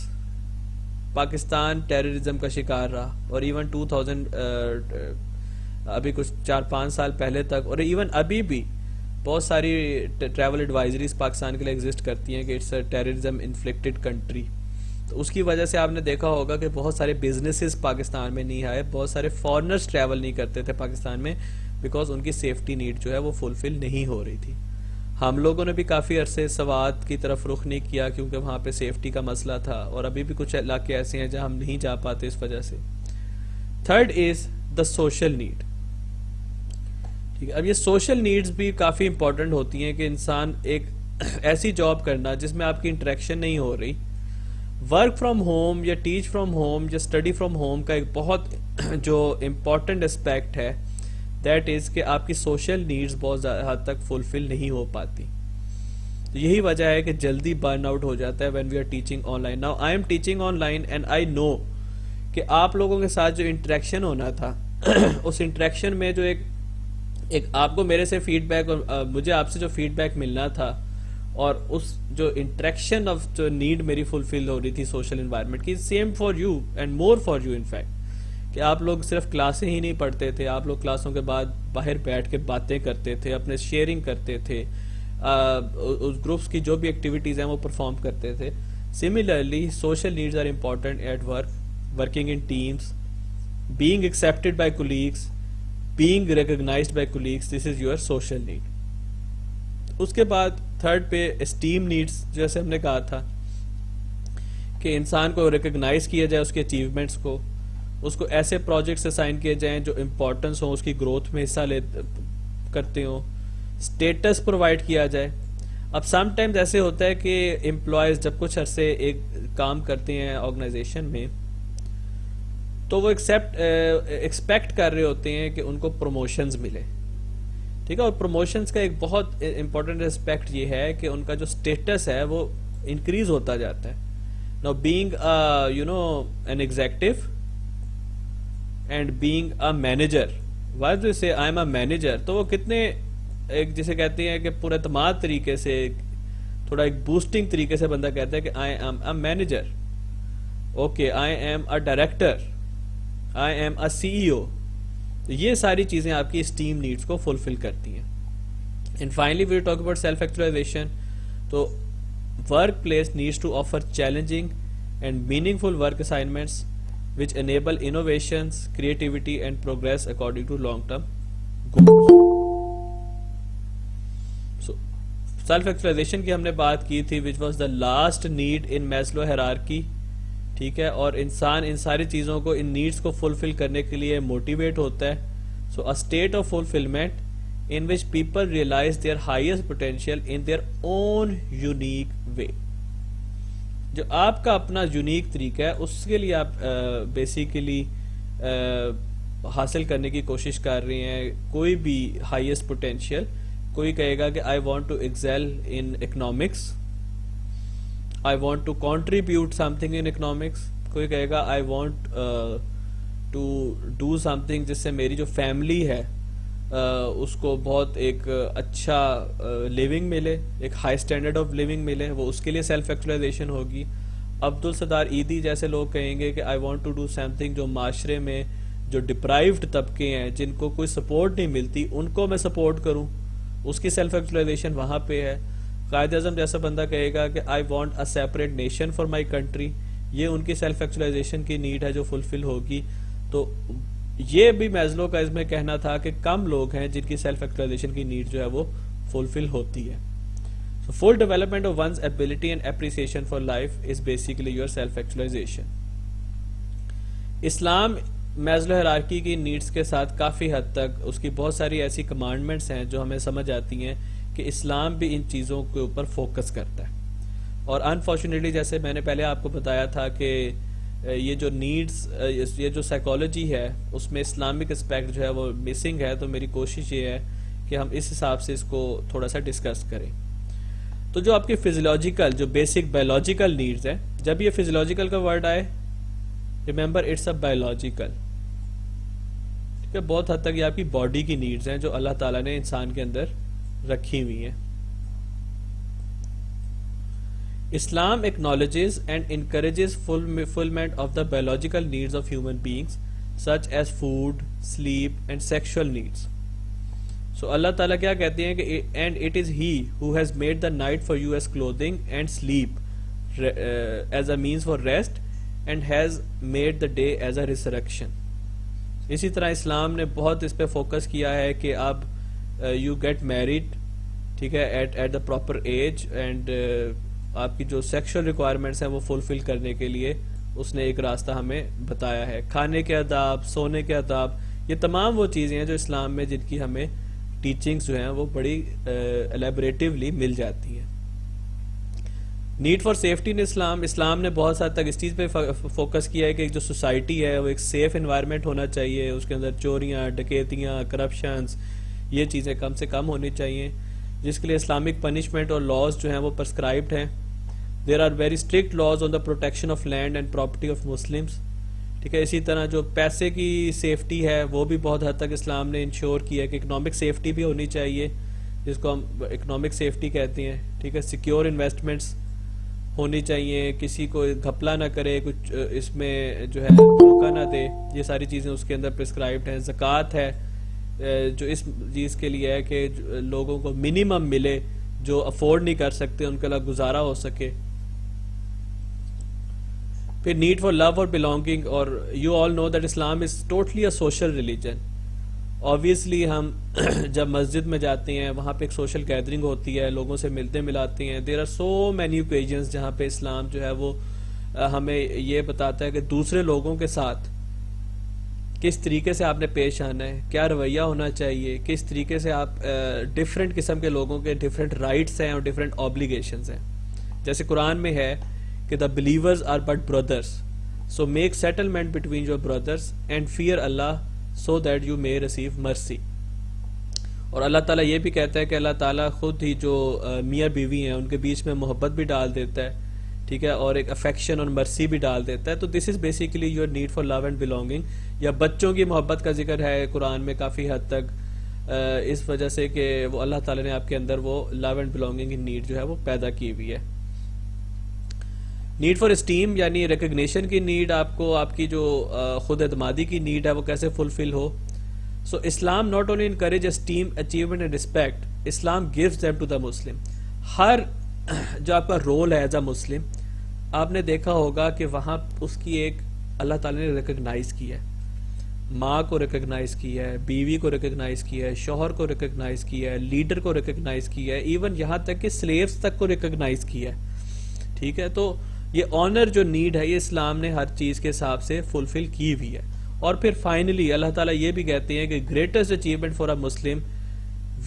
Pakistan terrorism کا شکار رہا، اور ایون 2000 ابھی کچھ 4-5 سال پہلے تک، اور ایون ابھی بھی بہت ساری ٹریول ایڈوائزریز پاکستان کے لیے ایگزسٹ کرتی ہیں کہ اٹس اے ٹیررزم انفلکٹڈ کنٹری. تو اس کی وجہ سے آپ نے دیکھا ہوگا کہ بہت سارے بزنسز پاکستان میں نہیں آئے، بہت سارے فارنرز ٹریول نہیں کرتے تھے پاکستان میں، بیکاز ان کی سیفٹی نیڈ جو ہے وہ فلفل نہیں ہو رہی تھی. ہم لوگوں نے بھی کافی عرصے سوات کی طرف رخ نہیں کیا کیونکہ وہاں پہ سیفٹی کا مسئلہ تھا، اور ابھی بھی کچھ علاقے ایسے ہیں جہاں ہم نہیں جا پاتے اس وجہ سے. Third is the social need. ٹھیک ہے، اب یہ سوشل نیڈز بھی کافی امپورٹنٹ ہوتی ہیں کہ انسان ایک ایسی جاب کرنا جس میں آپ کی انٹریکشن نہیں ہو رہی. ورک فرام ہوم یا ٹیچ فرام ہوم یا اسٹڈی فرام ہوم کا ایک بہت جو امپورٹنٹ اسپیکٹ ہے دیٹ از کہ آپ کی سوشل نیڈز بہت زیادہ حد تک فلفل نہیں ہو پاتی. تو یہی وجہ ہے کہ جلدی برن آؤٹ ہو جاتا ہے when we are teaching online. Now I am teaching online and I know کہ آپ لوگوں کے ساتھ جو انٹریکشن ہونا تھا اس انٹریکشن میں جو ایک آپ کو میرے سے فیڈ بیک اور مجھے آپ سے جو فیڈ بیک ملنا تھا، اور اس جو انٹریکشن آف جو نیڈ میری فلفل ہو رہی تھی سوشل انوائرمنٹ کی، same for you and more for you in fact. کہ آپ لوگ صرف کلاسیں ہی نہیں پڑھتے تھے، آپ لوگ کلاسوں کے بعد باہر بیٹھ کے باتیں کرتے تھے، اپنے شیئرنگ کرتے تھے، اس گروپس کی جو بھی ایکٹیویٹیز ہیں وہ پرفارم کرتے تھے. Similarly social needs are important at work, working in teams, being accepted by colleagues, being recognized by colleagues, this is your social need. اس کے بعد تھرڈ پہ اسٹیم نیڈس, جیسے ہم نے کہا تھا کہ انسان کو ریکگنائز کیا جائے اس کے اچیومنٹس کو, اس کو ایسے پروجیکٹس اسائن کیے جائیں جو امپورٹنس ہوں, اس کی گروتھ میں حصہ کرتے ہوں, اسٹیٹس پرووائڈ کیا جائے. اب سم ٹائمز ایسے ہوتا ہے کہ امپلائیز جب کچھ عرصے ایک کام کرتے ہیں آرگنائزیشن میں تو وہ ایکسپیکٹ کر رہے ہوتے ہیں کہ ان کو پروموشنز ملے, ٹھیک ہے, اور پروموشنز کا ایک بہت امپورٹنٹ اسپیکٹ یہ ہے کہ ان کا جو اسٹیٹس ہے وہ انکریز ہوتا جاتا ہے. Now being an executive and being a manager, why do سے آئی ایم اے مینیجر, تو وہ کتنے ایک جسے کہتے ہیں کہ پورے اعتماد طریقے سے, تھوڑا ایک بوسٹنگ طریقے سے بندہ کہتا ہے کہ I am a manager, okay, I am a director, I am a C E O. یہ ساری چیزیں آپ کی اسٹیم نیڈس کو فلفل کرتی ہیں. And finally we talk about self actualization. تو workplace needs to offer challenging and meaningful work assignments which enable innovations, creativity and progress according to long term goals. So self actualization کی ہم نے بات کی تھی which was the last need in Maslow hierarchy, ٹھیک ہے, اور انسان ان ساری چیزوں کو, ان نیڈس کو فلفل کرنے کے لیے موٹیویٹ ہوتا ہے. So a state of fulfillment in which people realize their highest potential in their own unique way. جو آپ کا اپنا یونیک طریقہ ہے اس کے لیے آپ بیسیکلی حاصل کرنے کی کوشش کر رہے ہیں کوئی بھی ہائیسٹ پوٹینشیل. کوئی کہے گا کہ I want to excel in economics, I want to contribute something in economics. کوئی کہے گا I want to do something جس سے میری جو فیملی ہے اس کو بہت ایک اچھا لیونگ ملے, ایک ہائی اسٹینڈرڈ آف لیونگ ملے, وہ اس کے لیے سیلف ایکچولائزیشن ہوگی. عبدالستار عیدی جیسے لوگ کہیں گے کہ I want to do something جو معاشرے میں جو ڈپرائیوڈ طبقے ہیں جن کو کوئی سپورٹ نہیں ملتی ان کو میں سپورٹ کروں, اس کی سیلف ایکچولائزیشن وہاں پہ ہے. قائد اعظم جیسا بندہ کہے گا کہ I want a separate nation for my country, یہ ان کی سیلف ایکچولائزیشن کی نیڈ ہے جو فلفل ہوگی. تو یہ بھی میزلو کا اس میں کہنا تھا کہ کم لوگ ہیں جن کی سیلف ایکچولائزیشن کی نیڈ جو ہے وہ فلفل ہوتی ہے. So full development of one's ability and appreciation for life is basically your self actualization. Islam Maslow hierarchy کی نیڈس کے ساتھ کافی حد تک اس کی بہت ساری ایسی کمانڈمنٹس ہیں جو ہمیں سمجھ آتی ہیں کہ اسلام بھی ان چیزوں کے اوپر فوکس کرتا ہے. اور انفارچونیٹلی جیسے میں نے پہلے آپ کو بتایا تھا کہ یہ جو نیڈس, یہ جو سائیکالوجی ہے اس میں اسلامک اسپیکٹ جو ہے وہ مسنگ ہے. تو میری کوشش یہ ہے کہ ہم اس حساب سے اس کو تھوڑا سا ڈسکس کریں. تو جو آپ کی فزیولوجیکل جو بیسک بایولوجیکل نیڈز ہیں, جب یہ فزیولوجیکل کا ورڈ آئے ریممبر اٹس اے بایولوجیکل, ٹھیک ہے, بہت حد تک یہ آپ کی باڈی کی نیڈز ہیں جو اللہ تعالیٰ نے انسان کے اندر رکھی ہوئی ہیں. Islam acknowledges and encourages fulfillment of the biological needs of human beings such as food, sleep and sexual needs. So اللہ تعالیٰ کیا کہتے ہیں کہ and it is he who has made the night for you as clothing and sleep as a means for rest and has made the day as a resurrection. اسی طرح اسلام نے بہت اس پہ فوکس کیا ہے کہ اب you get married, ٹھیک ہے, at the proper age and آپ کی جو سیکشل ریکوائرمنٹس ہیں وہ فلفل کرنے کے لیے اس نے ایک راستہ ہمیں بتایا ہے. کھانے کے آداب, سونے کے آداب, یہ تمام وہ چیزیں ہیں جو اسلام میں جن کی ہمیں ٹیچنگز جو ہیں وہ بڑی الیبریٹیولی مل جاتی ہیں. نیڈ فار سیفٹی ان اسلام نے بہت حد تک اس چیز پہ فوکس کیا ہے کہ جو سوسائٹی ہے وہ ایک سیف انوائرمنٹ ہونا چاہیے, اس کے اندر چوریاں, ڈکیتیاں, کرپشنز, یہ چیزیں کم سے کم ہونی چاہیے, جس کے لیے اسلامک پنشمنٹ اور لاز جو ہیں وہ پرسکرائبڈ ہیں. There are very strict laws on the protection of land and property of Muslims, ٹھیک ہے. اسی طرح جو پیسے کی سیفٹی ہے وہ بھی بہت حد تک اسلام نے انشور کی ہے کہ اکنامک سیفٹی بھی ہونی چاہیے, جس کو ہم اکنامک سیفٹی کہتے ہیں, ٹھیک ہے. سیکیور انویسٹمنٹس ہونی چاہیے, کسی کو گھپلا نہ کرے, کچھ اس میں جو ہے دھوکہ نہ دے, یہ ساری چیزیں اس کے اندر پرسکرائبڈ ہیں. زکوٰۃ ہے جو اس چیز کے لیے ہے کہ لوگوں کو منیمم ملے جو افورڈ نہیں کر سکتے ان کے علاوہ گزارا ہو سکے. پھر نیڈ فار لو اور بلانگنگ. اور you all know that Islam is totally a social religion. Obviously ہم جب مسجد میں جاتے ہیں وہاں پہ ایک سوشل گیدرنگ ہوتی ہے, لوگوں سے ملتے ملاتے ہیں. دیر آر سو مینی اوکیجنس جہاں پہ اسلام جو ہے وہ ہمیں یہ بتاتا ہے کہ دوسرے لوگوں کے ساتھ کس طریقے سے آپ نے پیش آنا ہے, کیا رویہ ہونا چاہیے, کس طریقے سے آپ ڈفرینٹ قسم کے لوگوں کے ڈفرینٹ رائٹس ہیں اور ڈفرینٹ آبلیگیشنز ہیں. جیسے قرآن میں ہے کہ the believers are but brothers, so make settlement between your brothers and fear Allah so that you may receive mercy. اور اللہ تعالیٰ یہ بھی کہتا ہے کہ اللہ تعالیٰ خود ہی جو میاں بیوی ہیں ان کے بیچ میں محبت بھی ڈال دیتا ہے, ٹھیک ہے, اور ایک افیکشن اور مرسی بھی ڈال دیتا ہے. تو this is basically your need for love and belonging. یا بچوں کی محبت کا ذکر ہے قرآن میں کافی حد تک, اس وجہ سے کہ وہ اللہ تعالیٰ نے آپ کے اندر وہ لو اینڈ بلانگنگ کی نیڈ جو ہے وہ پیدا کی ہوئی ہے. نیڈ فار اسٹیم یعنی ریکگنیشن کی نیڈ, آپ کو آپ کی جو خود اعتمادی کی نیڈ ہے وہ کیسے فلفل ہو. So Islam not only encourage esteem achievement and respect, Islam gives them to the Muslim. ہر جو آپ کا رول ہے ایز اے مسلم, آپ نے دیکھا ہوگا کہ وہاں اس کی ایک اللہ تعالیٰ نے ریکگنائز کی ہے. ماں کو ریکگنائز کیا ہے, بیوی کو ریکگنائز کیا ہے, شوہر کو ریکگنائز کیا ہے, لیڈر کو ریکگنائز کیا ہے, ایون یہاں تک کہ سلیوز تک کو ریکگنائز کیا ہے, ٹھیک ہے. تو یہ آنر جو نیڈ ہے یہ اسلام نے ہر چیز کے حساب سے فلفل کی ہوئی ہے. اور پھر فائنلی اللہ تعالیٰ یہ بھی کہتے ہیں کہ greatest achievement for a Muslim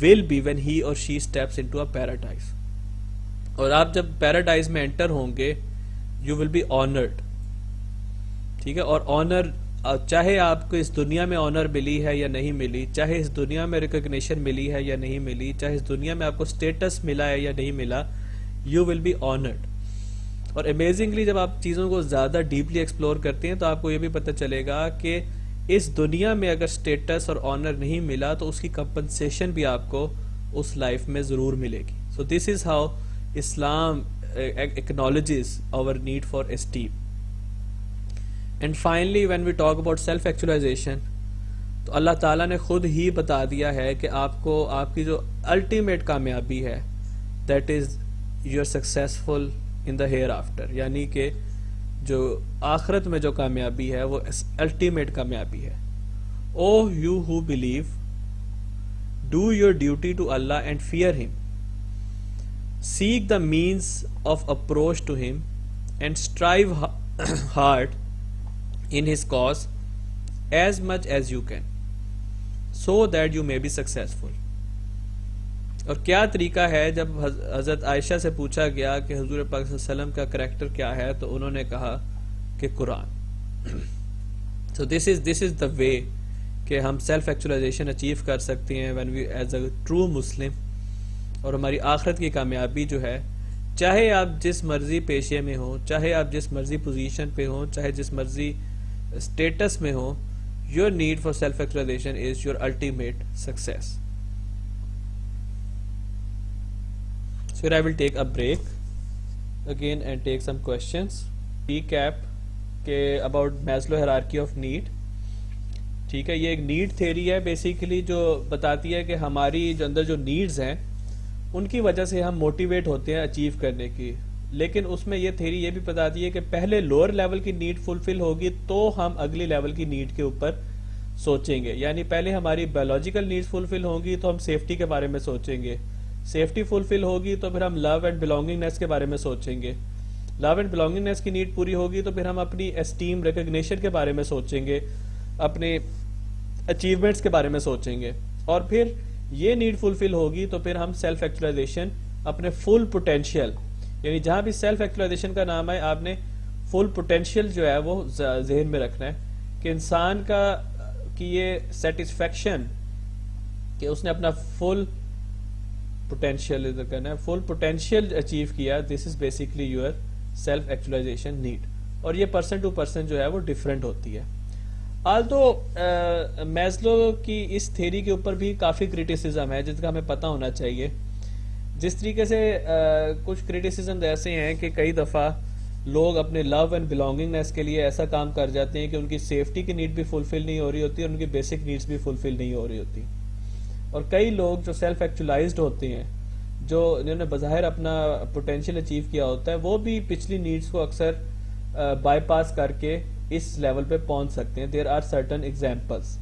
will be when he or she steps into a paradise. اور آپ جب پیراڈائز میں انٹر ہوں گے یو ول بی آنرڈ, ٹھیک ہے. اور آنر چاہے آپ کو اس دنیا میں آنر ملی ہے یا نہیں ملی, چاہے اس دنیا میں ریکگنیشن ملی ہے یا نہیں ملی, چاہے اس دنیا میں آپ کو اسٹیٹس ملا ہے یا نہیں ملا, یو ول بی آنرڈ. اور امیزنگلی جب آپ چیزوں کو زیادہ ڈیپلی ایکسپلور کرتے ہیں تو آپ کو یہ بھی پتہ چلے گا کہ اس دنیا میں اگر اسٹیٹس اور آنر نہیں ملا تو اس کی کمپنسیشن بھی آپ کو اس لائف میں ضرور ملے گی. So this is how Islam acknowledges our need for esteem. And finally when we talk about self actualization, تو اللہ تعالیٰ نے خود ہی بتا دیا ہے کہ آپ کو آپ کی جو الٹیمیٹ کامیابی ہے that is you're successful in the hereafter, یعنی کہ جو آخرت میں جو کامیابی ہے وہ الٹیمیٹ کامیابی ہے. Oh you who believe, do your duty to Allah and fear him. Seek the means of approach to him and strive hard in his cause as much as you can so that you may be successful. اور کیا طریقہ ہے, جب حضرت عائشہ سے پوچھا گیا کہ حضور پاک صلی اللہ علیہ وسلم کا کریکٹر کیا ہے تو انہوں نے کہا کہ قرآن. So this is the way کہ ہم سیلف ایکچولائزیشن اچیو کر سکتے ہیں when we as a true Muslim. اور ہماری آخرت کی کامیابی جو ہے, چاہے آپ جس مرضی پیشے میں ہوں, چاہے آپ جس مرضی پوزیشن پہ ہوں, چاہے جس مرضی اسٹیٹس میں ہوں, your need for self actualization is your ultimate success. So here I will take a break again and take some questions. Recap کہ about Maslow hierarchy of need. ٹھیک ہے, یہ ایک نیڈ تھیری ہے بیسیکلی جو بتاتی ہے کہ ہماری جو اندر جو نیڈز ہیں ان کی وجہ سے ہم موٹیویٹ ہوتے ہیں اچیو کرنے کی. لیکن اس میں یہ تھیری یہ بھی بتاتی ہے کہ پہلے لوور لیول کی نیڈ فلفل ہوگی تو ہم اگلی لیول کی نیڈ کے اوپر سوچیں گے. یعنی پہلے ہماری بایولوجیکل نیڈز فلفل ہوں گی تو ہم سیفٹی کے بارے میں سوچیں گے, سیفٹی فلفل ہوگی تو پھر ہم لو اینڈ بلانگنگنیس کے بارے میں سوچیں گے, لو اینڈ بلانگنگنیس کی نیڈ پوری ہوگی تو پھر ہم اپنی اسٹیم ریکگنیشن کے بارے میں سوچیں گے, اپنے اچیومنٹس کے بارے میں سوچیں گے, اور پھر یہ نیڈ فلفل ہوگی تو پھر ہم سیلف ایکچولائزیشن اپنے فل پوٹینشیل, یعنی جہاں بھی سیلف ایکچولائزیشن کا نام ہے آپ نے فل پوٹینشیل جو ہے وہ ذہن میں رکھنا ہے کہ انسان کا کی یہ سیٹسفیکشن کہ اس نے اپنا فل پوٹینشیل ادھر کرنا ہے, فل پوٹینشیل اچیو کیا, this is basically your self actualization need. اور یہ پرسن ٹو پرسن جو ہے وہ ڈفرینٹ ہوتی ہے. آلتو میزلو کی اس تھیری کے اوپر بھی کافی کریٹیسزم ہے جس کا ہمیں پتہ ہونا چاہیے. جس طریقے سے کچھ کریٹیسزم ایسے ہیں کہ کئی دفعہ لوگ اپنے لو اینڈ بلانگنگنیس کے لیے ایسا کام کر جاتے ہیں کہ ان کی سیفٹی کی نیڈ بھی فلفل نہیں ہو رہی ہوتی اور ان کی بیسک نیڈز بھی فلفل نہیں ہو رہی ہوتی. اور کئی لوگ جو سیلف ایکچولائزڈ ہوتے ہیں جو انہوں نے بظاہر اپنا پوٹینشیل اچیو کیا ہوتا ہے وہ بھی پچھلی نیڈز کو اکثر بائی پاس کر کے اس لیول پہ پہنچ سکتے ہیں. There are certain examples.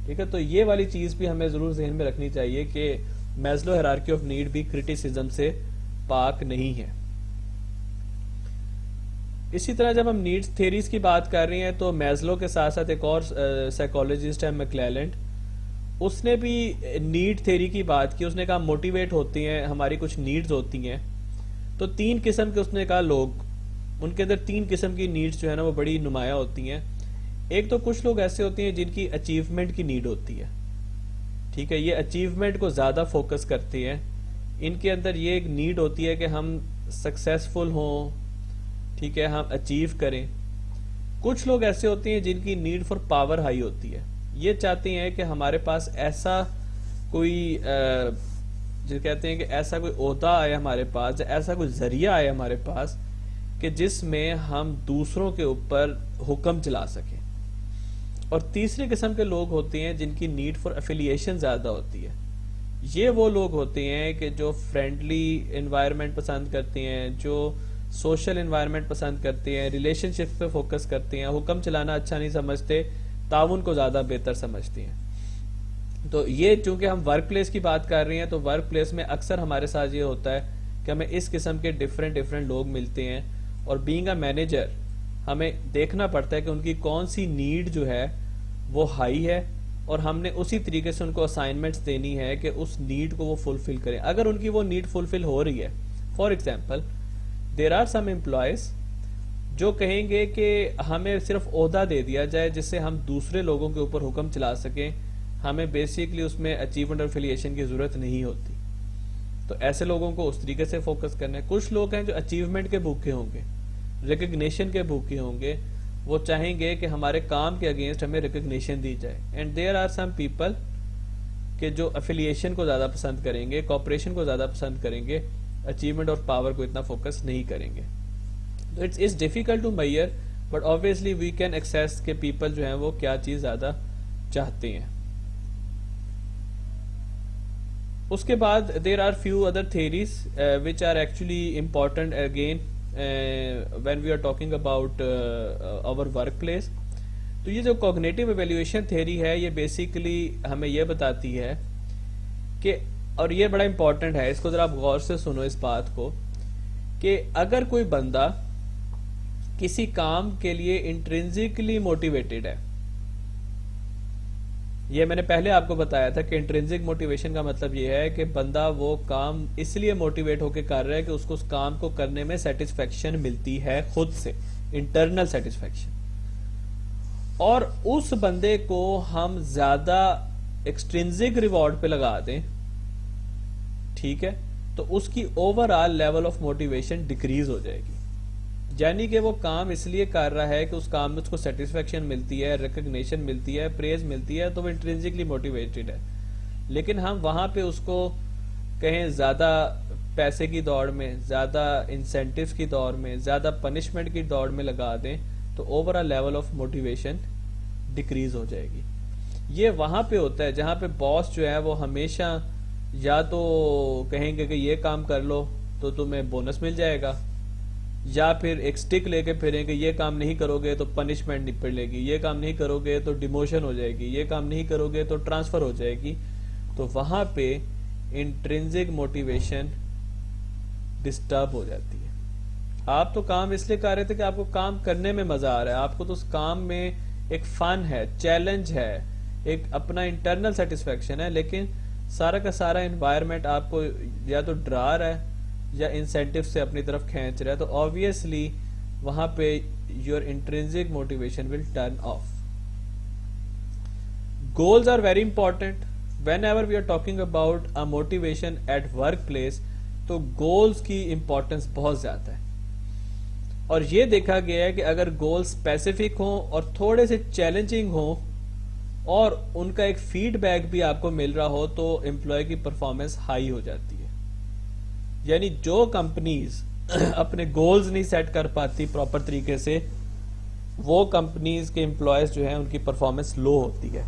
ٹھیک ہے, تو یہ والی چیز بھی ہمیں ضرور ذہن میں رکھنی چاہیے کہ میزلو ہیرارکی آف نیڈ بھی کرٹیسزم سے پاک نہیں ہے. اسی طرح جب ہم نیڈس تھیریز کی بات کر رہے ہیں تو میزلو کے ساتھ ساتھ ایک اور سائیکالوجسٹ ہے میکلیلینڈ, اس نے بھی نیڈ تھیری کی بات کی. اس نے کہا موٹیویٹ ہوتی ہیں, ہماری کچھ نیڈز ہوتی ہیں, تو 3 قسم کے اس نے کہا لوگ, ان کے اندر 3 قسم کی نیڈز جو ہے نا وہ بڑی نمایاں ہوتی ہیں. ایک تو کچھ لوگ ایسے ہوتے ہیں جن کی اچیومنٹ کی نیڈ ہوتی ہے. ٹھیک ہے, یہ اچیومنٹ کو زیادہ فوکس کرتے ہیں. ان کے اندر یہ ایک نیڈ ہوتی ہے کہ ہم سکسیسفل ہوں, ٹھیک ہے, ہم اچیو کریں. کچھ لوگ ایسے ہوتے ہیں جن کی نیڈ فار پاور ہائی ہوتی ہے. یہ چاہتے ہیں کہ ہمارے پاس ایسا کوئی جو کہتے ہیں کہ ایسا کوئی عہدہ آئے ہمارے پاس, ایسا کوئی ذریعہ آئے ہمارے پاس کہ جس میں ہم دوسروں کے اوپر حکم چلا سکیں. اور تیسری قسم کے لوگ ہوتے ہیں جن کی نیڈ فار افیلیشن زیادہ ہوتی ہے. یہ وہ لوگ ہوتے ہیں کہ جو فرینڈلی انوائرمنٹ پسند کرتے ہیں, جو سوشل انوائرمنٹ پسند کرتے ہیں, ریلیشن شپ پہ فوکس کرتے ہیں, حکم چلانا اچھا نہیں سمجھتے, تعاون کو زیادہ بہتر سمجھتے ہیں. تو یہ چونکہ ہم ورک پلیس کی بات کر رہے ہیں تو ورک پلیس میں اکثر ہمارے ساتھ یہ ہوتا ہے کہ ہمیں اس قسم کے ڈفرینٹ لوگ ملتے ہیں, اور بینگ اے مینیجر ہمیں دیکھنا پڑتا ہے کہ ان کی کون سی نیڈ جو ہے وہ ہائی ہے, اور ہم نے اسی طریقے سے ان کو اسائنمنٹس دینی ہے کہ اس نیڈ کو وہ فلفل کریں. اگر ان کی وہ نیڈ فلفل ہو رہی ہے, for example there are some employees جو کہیں گے کہ ہمیں صرف عہدہ دے دیا جائے جس سے ہم دوسرے لوگوں کے اوپر حکم چلا سکیں, ہمیں بیسیکلی اس میں اچیومنٹ اور افیلیشن کی ضرورت نہیں ہوتی. تو ایسے لوگوں کو اس طریقے سے فوکس کرنا ہے. کچھ لوگ ہیں جو اچیومنٹ کے بھوکے ہوں گے, ریکگنیشن کے بھوکے ہوں گے, وہ چاہیں گے کہ ہمارے کام کے اگینسٹ ہمیں ریکگنیشن دی جائے. And there are some people کہ جو افیلیشن کو زیادہ پسند کریں گے, کوپریشن کو زیادہ پسند کریں گے, اچیومنٹ اور پاور کو اتنا فوکس نہیں کریں گے. تو it's difficult to measure, but obviously we can assess کہ پیپل جو ہیں وہ کیا چیز زیادہ چاہتے ہیں. اس کے بعد there are few other theories which are actually important again when we are talking about our workplace. تو یہ جو کوگنیٹو ایویلیویشن تھیری ہے یہ بیسیکلی ہمیں یہ بتاتی ہے کہ, اور یہ بڑا امپورٹنٹ ہے, اس کو ذرا آپ غور سے سنو اس بات کو, کہ اگر کوئی بندہ کسی کام کے لیے انٹرنزکلی موٹیویٹڈ ہے, یہ میں نے پہلے آپ کو بتایا تھا کہ انٹرنزک موٹیویشن کا مطلب یہ ہے کہ بندہ وہ کام اس لیے موٹیویٹ ہو کے کر رہا ہے کہ اس کو اس کام کو کرنے میں سیٹسفیکشن ملتی ہے خود سے, انٹرنل سیٹسفیکشن, اور اس بندے کو ہم زیادہ ایکسٹرنزک ریوارڈ پہ لگا دیں, ٹھیک ہے, تو اس کی overall level of motivation decrease ہو جائے گی. یعنی کہ وہ کام اس لیے کر رہا ہے کہ اس کام میں اس کو سیٹسفیکشن ملتی ہے, ریکگنیشن ملتی ہے, پریز ملتی ہے, تو وہ انٹرنزکلی موٹیویٹڈ ہے. لیکن ہم وہاں پہ اس کو کہیں زیادہ پیسے کی دوڑ میں, زیادہ انسینٹیوز کی دوڑ میں, زیادہ پنشمنٹ کی دوڑ میں لگا دیں تو overall level of motivation decrease ہو جائے گی. یہ وہاں پہ ہوتا ہے جہاں پہ باس جو ہے وہ ہمیشہ یا تو کہیں گے کہ یہ کام کر لو تو تمہیں بونس مل جائے گا, یا پھر ایک سٹک لے کے پھریں کہ یہ کام نہیں کرو گے تو پنشمنٹ نپٹ لے گی, یہ کام نہیں کرو گے تو ڈیموشن ہو جائے گی, یہ کام نہیں کرو گے تو ٹرانسفر ہو جائے گی. تو وہاں پہ انٹرنزک موٹیویشن ڈسٹرب ہو جاتی ہے. آپ تو کام اس لیے کر رہے تھے کہ آپ کو کام کرنے میں مزہ آ رہا ہے, آپ کو تو اس کام میں ایک فن ہے, چیلنج ہے, ایک اپنا انٹرنل سیٹسفیکشن ہے, لیکن سارا کا سارا انوائرمنٹ آپ کو یا تو ڈرا رہا ہے یا انسینٹیو سے اپنی طرف کھینچ رہا ہے, تو آبویسلی وہاں پہ your intrinsic motivation will turn off. Goals are very important whenever we are talking about a motivation at workplace. تو گولز کی امپورٹنس بہت زیادہ ہے, اور یہ دیکھا گیا ہے کہ اگر گول اسپیسیفک ہوں اور تھوڑے سے چیلنجنگ ہوں اور ان کا ایک فیڈ بیک بھی آپ کو مل رہا ہو تو امپلائی کی پرفارمنس ہائی ہو جاتی ہے. یعنی جو کمپنیز اپنے گولز نہیں سیٹ کر پاتی پراپر طریقے سے, وہ کمپنیز کے امپلائیز جو ہیں ان کی پرفارمنس لو ہوتی ہے.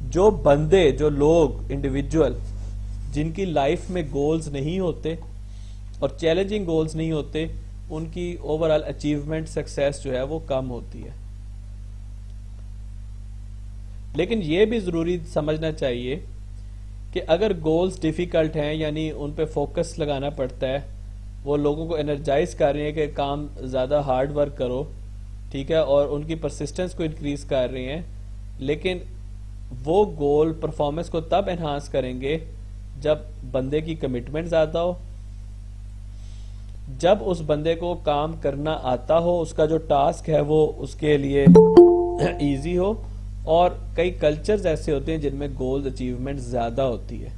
جو بندے, جو لوگ, انڈیویجول جن کی لائف میں گولز نہیں ہوتے اور چیلنجنگ گولز نہیں ہوتے، ان کی اوور آل اچیومنٹ سکسیس جو ہے وہ کم ہوتی ہے. لیکن یہ بھی ضروری سمجھنا چاہیے کہ اگر گولز ڈیفیکلٹ ہیں، یعنی ان پہ فوکس لگانا پڑتا ہے، وہ لوگوں کو انرجائز کر رہی ہیں کہ کام زیادہ ہارڈ ورک کرو، ٹھیک ہے، اور ان کی پرسسٹنس کو انکریز کر رہی ہیں، لیکن وہ گول پرفارمنس کو تب انہانس کریں گے جب بندے کی کمٹمنٹ زیادہ ہو، جب اس بندے کو کام کرنا آتا ہو، اس کا جو ٹاسک ہے وہ اس کے لیے ایزی ہو. اور کئی کلچرز ایسے ہوتے ہیں جن میں گولز اچیومنٹ زیادہ ہوتی ہے،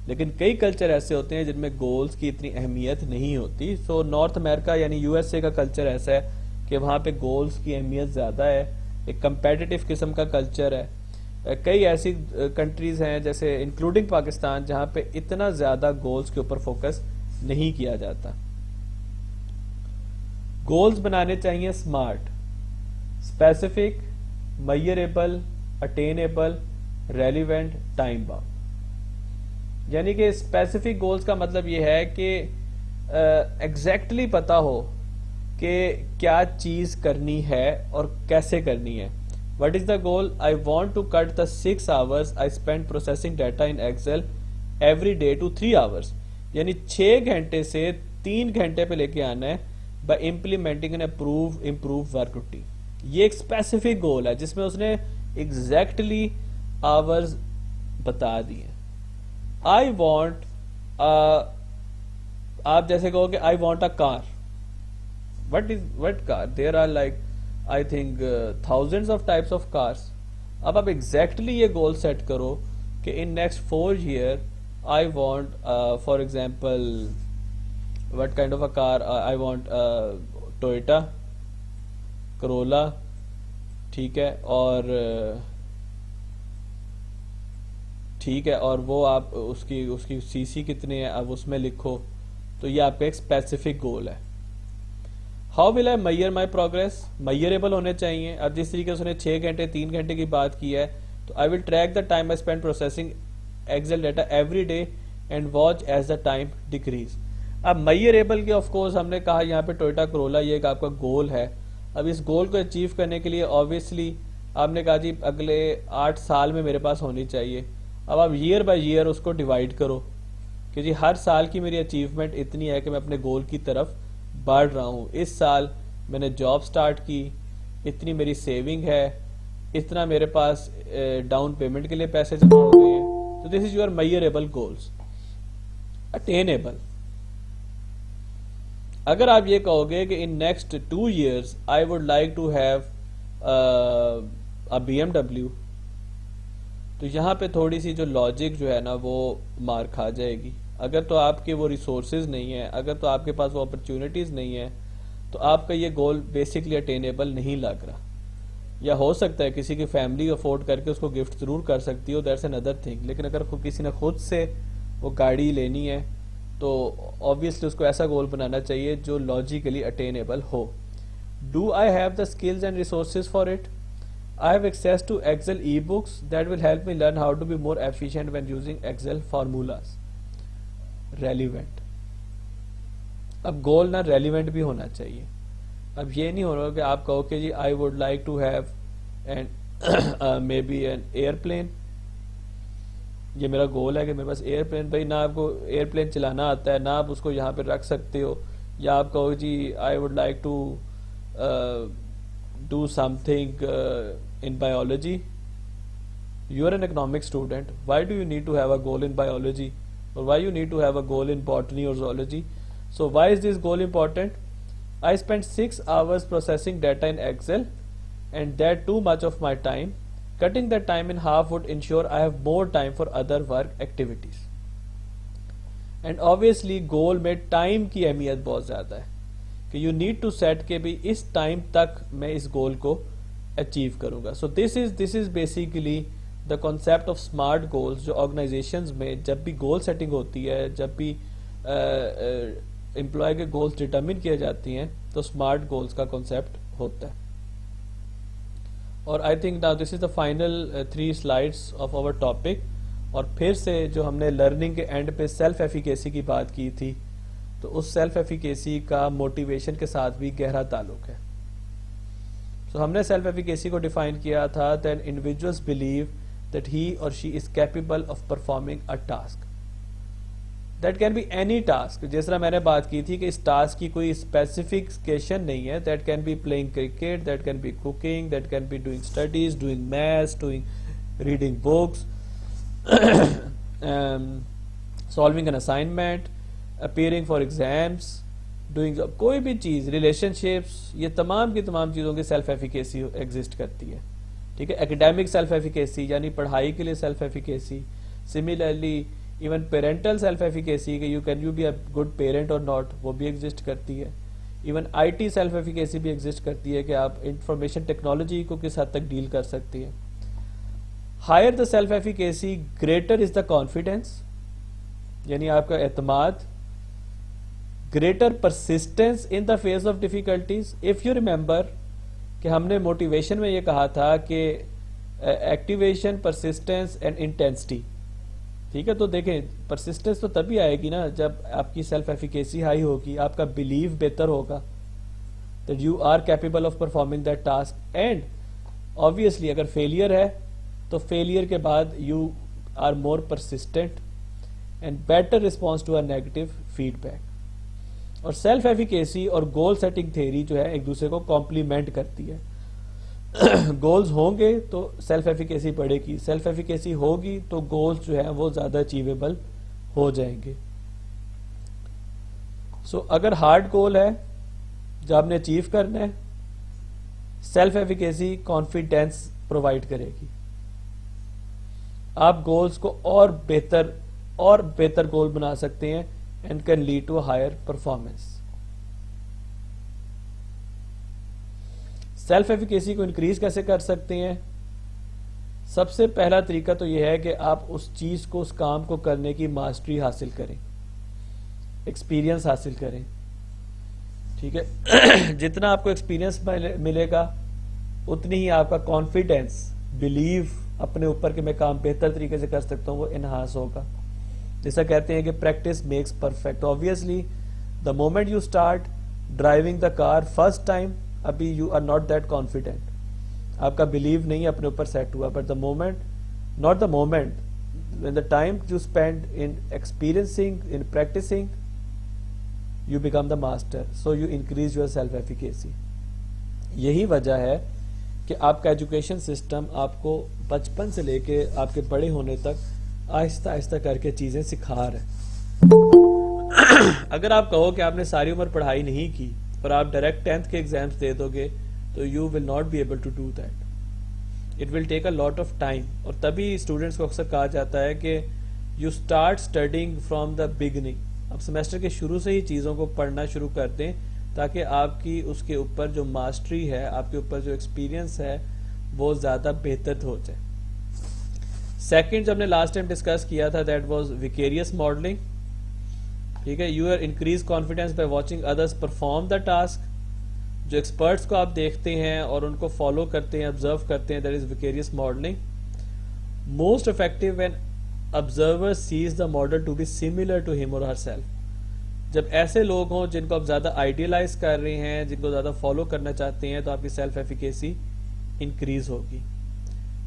لیکن کئی کلچر ایسے ہوتے ہیں جن میں گولز کی اتنی اہمیت نہیں ہوتی. سو نارتھ امریکہ یعنی یو ایس اے کا کلچر ایسا ہے کہ وہاں پہ گولز کی اہمیت زیادہ ہے، ایک کمپیٹیٹو قسم کا کلچر ہے. کئی ایسی کنٹریز ہیں جیسے انکلوڈنگ پاکستان جہاں پہ اتنا زیادہ گولز کے اوپر فوکس نہیں کیا جاتا. گولز بنانے چاہیے smart, specific, measurable, attainable, relevant, time bound. یعنی کہ اسپیسیفک گولز کا مطلب یہ ہے کہ ایگزیکٹلی پتا ہو کہ کیا چیز کرنی ہے اور کیسے کرنی ہے. What is the goal? I want to cut the 6 hours I spend processing data in Excel every day to 3 hours. یعنی 6 گھنٹے سے 3 گھنٹے پہ لے کے آنا ہے by implementing an improved work routine. یہ ایک اسپیسیفک گول ہے جس میں اس نے ایگزیکٹلی آورز بتا دی ہیں. I want آپ جیسے کہو کہ I want a car. What car? There are like I think thousands of types of cars. اب آپ ایگزیکٹلی یہ گول سیٹ کرو کہ in next 4 year I want for example what kind of a car I want Toyota Corolla, ٹھیک ہے، اور وہ آپ اس کی سی سی کتنے ہیں اب اس میں لکھو. تو یہ آپ کا ایک اسپیسیفک گول ہے. How will I measure my progress? Measurable ہونے چاہیے. اب جس طریقے سے انہیں 6 گھنٹے 3 گھنٹے کی بات کی ہے تو I will track the time I spend processing Excel data every day and watch as the time decrease. اب میئریبل کے آف کورس ہم نے کہا یہاں پہ ٹوئٹا کرولا یہ ایک آپ کا گول ہے. اب اس گول کو اچیو کرنے کے لیے آبویسلی آپ نے کہا جی اگلے 8 سال میں میرے پاس ہونی چاہیے. اب آپ ایئر بائی ایئر اس کو ڈیوائڈ کرو کہ جی ہر سال کی میری اچیومنٹ اتنی ہے کہ میں اپنے گول کی طرف بڑھ رہا ہوں. اس سال میں نے جاب سٹارٹ کی، اتنی میری سیونگ ہے، اتنا میرے پاس ڈاؤن پیمنٹ کے لیے پیسے جمع ہو گئے ہیں. تو this is your measurable goals. Attainable, اگر آپ یہ کہو گے کہ in next 2 years I would like to have BMW، تو یہاں پہ تھوڑی سی جو لاجک جو ہے نا وہ مار کھا جائے گی. اگر تو آپ کے وہ ریسورسز نہیں ہیں، اگر تو آپ کے پاس وہ اپرچونٹیز نہیں ہیں، تو آپ کا یہ گول بیسکلی اٹینیبل نہیں لگ رہا. یا ہو سکتا ہے کسی کی فیملی افورڈ کر کے اس کو گفٹ ضرور کر سکتی ہو، دیٹس این ادر تھنگ. لیکن اگر کسی نے خود سے وہ گاڑی لینی ہے تو آبویسلی اس کو ایسا گول بنانا چاہیے جو logically attainable who. Do I have the skills and resources for it? I have access to Excel e-books that will help me learn how to be more efficient when using Excel formulas. Relevant. اب گول نا relevant بھی ہونا چاہیے. اب یہ نہیں ہو رہا کہ آپ کہو کہ جی I would like to have maybe an airplane. یہ میرا گول ہے کہ میرے پاس ایئرپلین. بھائی نہ آپ کو ایئرپلین چلانا آتا ہے، نہ آپ اس کو یہاں پہ رکھ سکتے ہو. یا آپ کہو جی I would like to do something in biology. You are an economic student. Why do you need to have a goal in biology? Or why you need to have a goal in botany or zoology? So why is this goal important? I spent 6 hours processing data in Excel and that too much of my time. Cutting that time in half would ensure I have more time for other work activities. And obviously goal میں time کی اہمیت بہت زیادہ ہے کہ you need to set کہ بھی اس time تک میں اس گول کو اچیو کروں گا. So this is basically the concept of smart goals. جو آرگنائزیشنز میں جب بھی گول سیٹنگ ہوتی ہے، جب بھی امپلائی کے گولز ڈٹرمن کیے جاتی ہیں تو اسمارٹ گولز کا کانسیپٹ ہوتا ہے. اور I think now this is the final 3 slides of our topic. اور پھر سے جو ہم نے لرننگ کے اینڈ پہ سیلف ایفیکیسی کی بات کی تھی، تو اس سیلف ایفیکیسی کا موٹیویشن کے ساتھ بھی گہرا تعلق ہے. سو ہم نے سیلف ایفیکیسی کو ڈیفائن کیا تھا that individuals believe that he or she is capable of performing a task. That can be any task. جس طرح میں نے بات کی تھی کہ اس ٹاسک کی کوئی اسپیسیفکیشن نہیں ہے. That can be playing cricket, that can be cooking, that can be doing studies, doing maths, doing reading books, solving an assignment, appearing for exams, doing کوئی بھی چیز، ریلیشن شپس، یہ تمام کی تمام چیزوں کی سیلف ایفیکیسی ایگزسٹ کرتی ہے. ٹھیک ہے، اکیڈیمک سیلف ایفیکیسی یعنی پڑھائی کے لیے self efficacy. Similarly even parental self efficacy کہ you be a good parent اور ناٹ، وہ بھی ایگزسٹ کرتی ہے. Even I T self efficacy بھی ایگزسٹ کرتی ہے کہ آپ انفارمیشن ٹیکنالوجی کو کس حد تک ڈیل کر سکتی ہیں. Higher the self efficacy greater is the confidence, یعنی آپ کا اعتماد. Greater persistence in the face of difficulties. If you remember کہ ہم نے موٹیویشن میں یہ کہا تھا کہ ایکٹیویشن، پرسسٹنس اینڈ انٹینسٹی. ٹھیک ہے، تو دیکھیں پرسسٹنس تو تبھی آئے گی نا جب آپ کی سیلف ایفیکیسی ہائی ہوگی، آپ کا بلیف بہتر ہوگا that you are capable of performing that task. And obviously اگر فیلئر ہے تو فیلئر کے بعد you are more persistent and better response to a negative feedback. اور سیلف ایفیکیسی اور گول سیٹنگ تھیوری جو ہے ایک دوسرے کو کمپلیمنٹ کرتی ہے. گولز ہوں گے تو سیلف ایفیکیسی بڑھے گی، سیلف ایفیکیسی ہوگی تو گولز جو ہیں وہ زیادہ اچیویبل ہو جائیں گے. سو اگر ہارڈ گول ہے جو آپ نے اچیو کرنا ہے، سیلف ایفیکیسی کانفیڈینس پرووائڈ کرے گی. آپ گولز کو اور بہتر گول بنا سکتے ہیں and can lead to a higher performance. Self efficacy کو انکریز کیسے کر سکتے ہیں؟ سب سے پہلا طریقہ تو یہ ہے کہ آپ اس چیز کو، اس کام کو کرنے کی ماسٹری حاصل کریں، ایکسپیرینس حاصل کریں. ٹھیک ہے، جتنا آپ کو ایکسپیرینس ملے گا اتنی ہی آپ کا کانفیڈینس، بلیف اپنے اوپر کہ میں کام بہتر طریقے سے کر سکتا ہوں وہ انہانس ہوگا. جیسا کہتے ہیں کہ practice makes perfect. Obviously the moment you start driving the car first time, ابھی you are not that confident, آپ کا بلیو نہیں اپنے اوپر سیٹ ہوا. But the moment, not the moment, when the time you spend in experiencing, in practicing, you become the master. So you increase your self efficacy. یہی وجہ ہے کہ آپ کا ایجوکیشن سسٹم آپ کو بچپن سے لے کے آپ کے بڑے ہونے تک آہستہ آہستہ کر کے چیزیں سکھا رہے ہیں. اگر آپ کہو کہ آپ نے ساری عمر پڑھائی نہیں کی اور آپ ڈائریکٹ 10th کے ایگزامس دے دو گے تو you will not be able to do that. It will take a lot of time. اور تبھی اسٹوڈنٹس کو اکثر کہا جاتا ہے کہ you start studying from the beginning. اب سیمسٹر کے شروع سے ہی چیزوں کو پڑھنا شروع کر دیں تاکہ آپ کی اس کے اوپر جو ماسٹری ہے، آپ کے اوپر جو ایکسپیرینس ہے وہ زیادہ بہتر ہو جائے. سیکنڈ جو ہم نے لاسٹ ٹائم ڈسکس کیا تھا دیٹ واز ویکیریس ماڈلنگ. ٹھیک ہے، you are increase confidence by watching others perform the task. جو ایکسپرٹس کو آپ دیکھتے ہیں اور ان کو فالو کرتے ہیں، آبزرو کرتے ہیں، that is vicarious modelling. Most effective when observer sees the model to be similar to him or herself. جب ایسے لوگ ہوں جن کو آپ زیادہ آئیڈیلائز کر رہے ہیں، جن کو زیادہ فالو کرنا چاہتے ہیں، تو آپ کی سیلف ایفیکیسی انکریز ہوگی.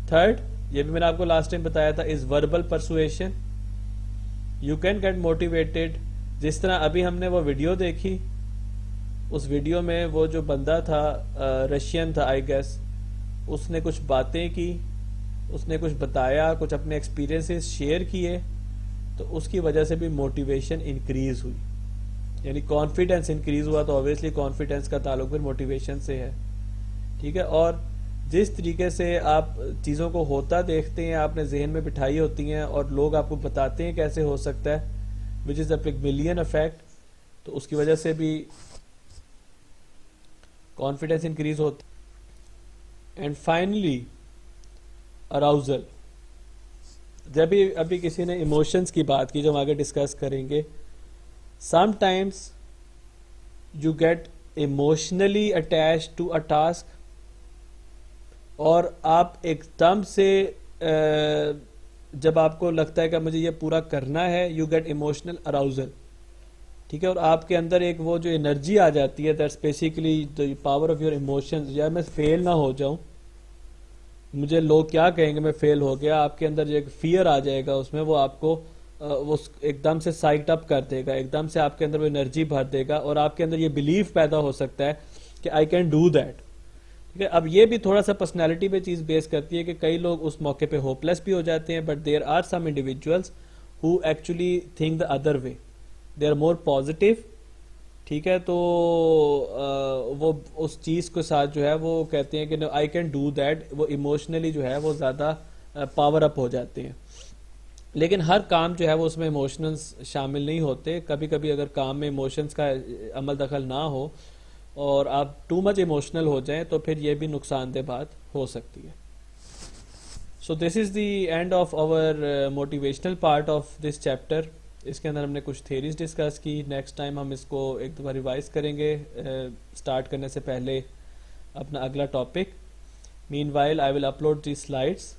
تھرڈ، یہ بھی میں نے آپ کو لاسٹ ٹائم بتایا تھا، is verbal persuasion. You can get motivated. جس طرح ابھی ہم نے وہ ویڈیو دیکھی، اس ویڈیو میں وہ جو بندہ تھا رشین تھا آئی گیس، اس نے کچھ باتیں کی، اس نے کچھ بتایا، کچھ اپنے ایکسپیرینسز شیئر کیے، تو اس کی وجہ سے بھی موٹیویشن انکریز ہوئی، یعنی کانفیڈنس انکریز ہوا. تو اوبیسلی کانفیڈنس کا تعلق پھر موٹیویشن سے ہے. ٹھیک ہے، اور جس طریقے سے آپ چیزوں کو ہوتا دیکھتے ہیں، آپ نے ذہن میں بٹھائی ہوتی ہیں اور لوگ آپ کو بتاتے ہیں کیسے ہو سکتا ہے، وچ از دا پگملین افیکٹ، تو اس کی وجہ سے بھی کانفیڈنس انکریز ہوتا. And finally arousal. جب ابھی کسی نے ایموشنز کی بات کی جو ہم آگے ڈسکس کریں گے. Sometimes you get emotionally attach to a task, اور آپ ایک دم سے جب آپ کو لگتا ہے کہ مجھے یہ پورا کرنا ہے، یو گیٹ ایموشنل اراؤزل. ٹھیک ہے، اور آپ کے اندر ایک وہ جو انرجی آ جاتی ہے، that's basically the power of your emotions. یا میں فیل نہ ہو جاؤں، مجھے لوگ کیا کہیں گے میں فیل ہو گیا، آپ کے اندر جو ایک فیئر آ جائے گا اس میں، وہ آپ کو وہ ایک دم سے سائٹ اپ کر دے گا، ایک دم سے آپ کے اندر وہ انرجی بھر دے گا، اور آپ کے اندر یہ بلیف پیدا ہو سکتا ہے کہ آئی کین ڈو دیٹ. ٹھیک ہے، اب یہ بھی تھوڑا سا پرسنالٹی پہ چیز بیس کرتی ہے کہ کئی لوگ اس موقع پہ ہوپ لیس بھی ہو جاتے ہیں، but there are some individuals who actually think the other way, they are more positive. ٹھیک ہے، تو وہ اس چیز کے ساتھ جو ہے وہ کہتے ہیں کہ آئی کین ڈو دیٹ، وہ ایموشنلی جو ہے وہ زیادہ پاور اپ ہو جاتے ہیں. لیکن ہر کام جو ہے وہ اس میں ایموشنز شامل نہیں ہوتے. کبھی کبھی اگر کام میں ایموشنز کا عمل دخل نہ ہو اور آپ ٹو مچ ایموشنل ہو جائیں تو پھر یہ بھی نقصان دہ بات ہو سکتی ہے. So this is the end of our motivational part of this chapter. اس کے اندر ہم نے کچھ تھیریز ڈسکس کی. نیکسٹ ٹائم ہم اس کو ایک دفعہ ریوائز کریں گے اسٹارٹ کرنے سے پہلے اپنا اگلا topic. Meanwhile I will upload the slides,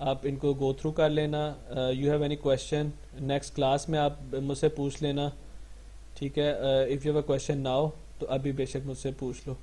آپ ان کو گو تھرو کر لینا. You have any question next class میں آپ مجھ سے پوچھ لینا. ٹھیک ہے، if you have a question now تو ابھی بے شک مجھ سے پوچھ لو.